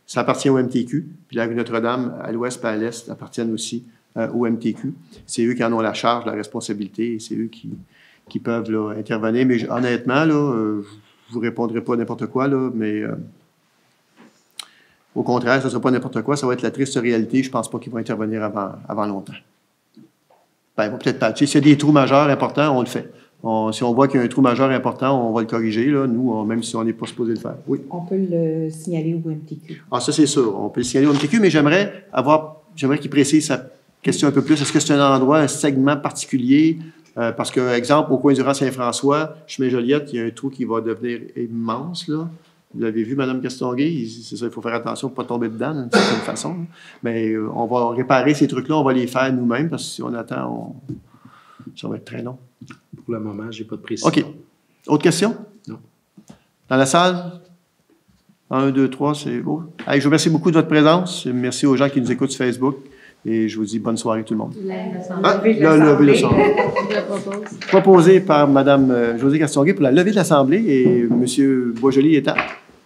ça appartient au MTQ. Puis la rue Notre-Dame, à l'ouest et à l'est, appartiennent aussi au MTQ. C'est eux qui en ont la charge, la responsabilité, et c'est eux qui peuvent là, intervenir. Mais honnêtement, là, je ne vous répondrai pas n'importe quoi, là, mais au contraire, ce ne sera pas n'importe quoi, ça va être la triste réalité. Je ne pense pas qu'ils vont intervenir avant longtemps. Ben, ils vont peut-être patcher. S'il y a des trous majeurs importants, on le fait. Si on voit qu'il y a un trou majeur important, on va le corriger, là, nous, même si on n'est pas supposé le faire. Oui. On peut le signaler au MTQ. Ah, ça, c'est sûr. On peut le signaler au MTQ, mais j'aimerais qu'il précise sa question un peu plus. Est-ce que c'est un endroit, un segment particulier? Parce que, exemple, au coin du rang Saint-François, chemin Joliette, il y a un trou qui va devenir immense, là. Vous l'avez vu, Mme Castonguay, c'est ça, il faut faire attention pour ne pas tomber dedans, d'une certaine façon. Mais on va réparer ces trucs-là, on va les faire nous-mêmes, parce que si on attend, ça va être très long. Pour le moment, je n'ai pas de précision. OK. Autre question? Non. Dans la salle? 1, 2, 3, c'est beau. Allez, je vous remercie beaucoup de votre présence. Merci aux gens qui nous écoutent sur Facebook. Et je vous dis bonne soirée tout le monde. Levée de l'Assemblée. Je le propose. Proposé par Mme Josée Castonguay pour la levée de l'Assemblée et M. Boisjoli étant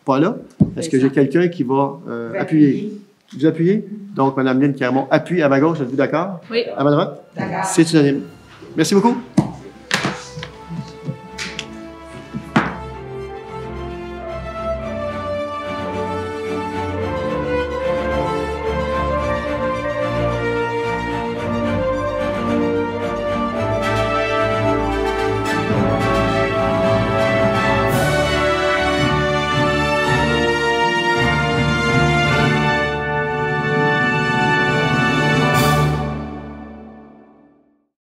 pas là. Est-ce que j'ai quelqu'un qui va appuyer? Vous appuyez? Donc, Mme Lynne Carmon appuie à ma gauche. Êtes-vous d'accord? Oui. À ma droite? D'accord. C'est unanime. Merci beaucoup.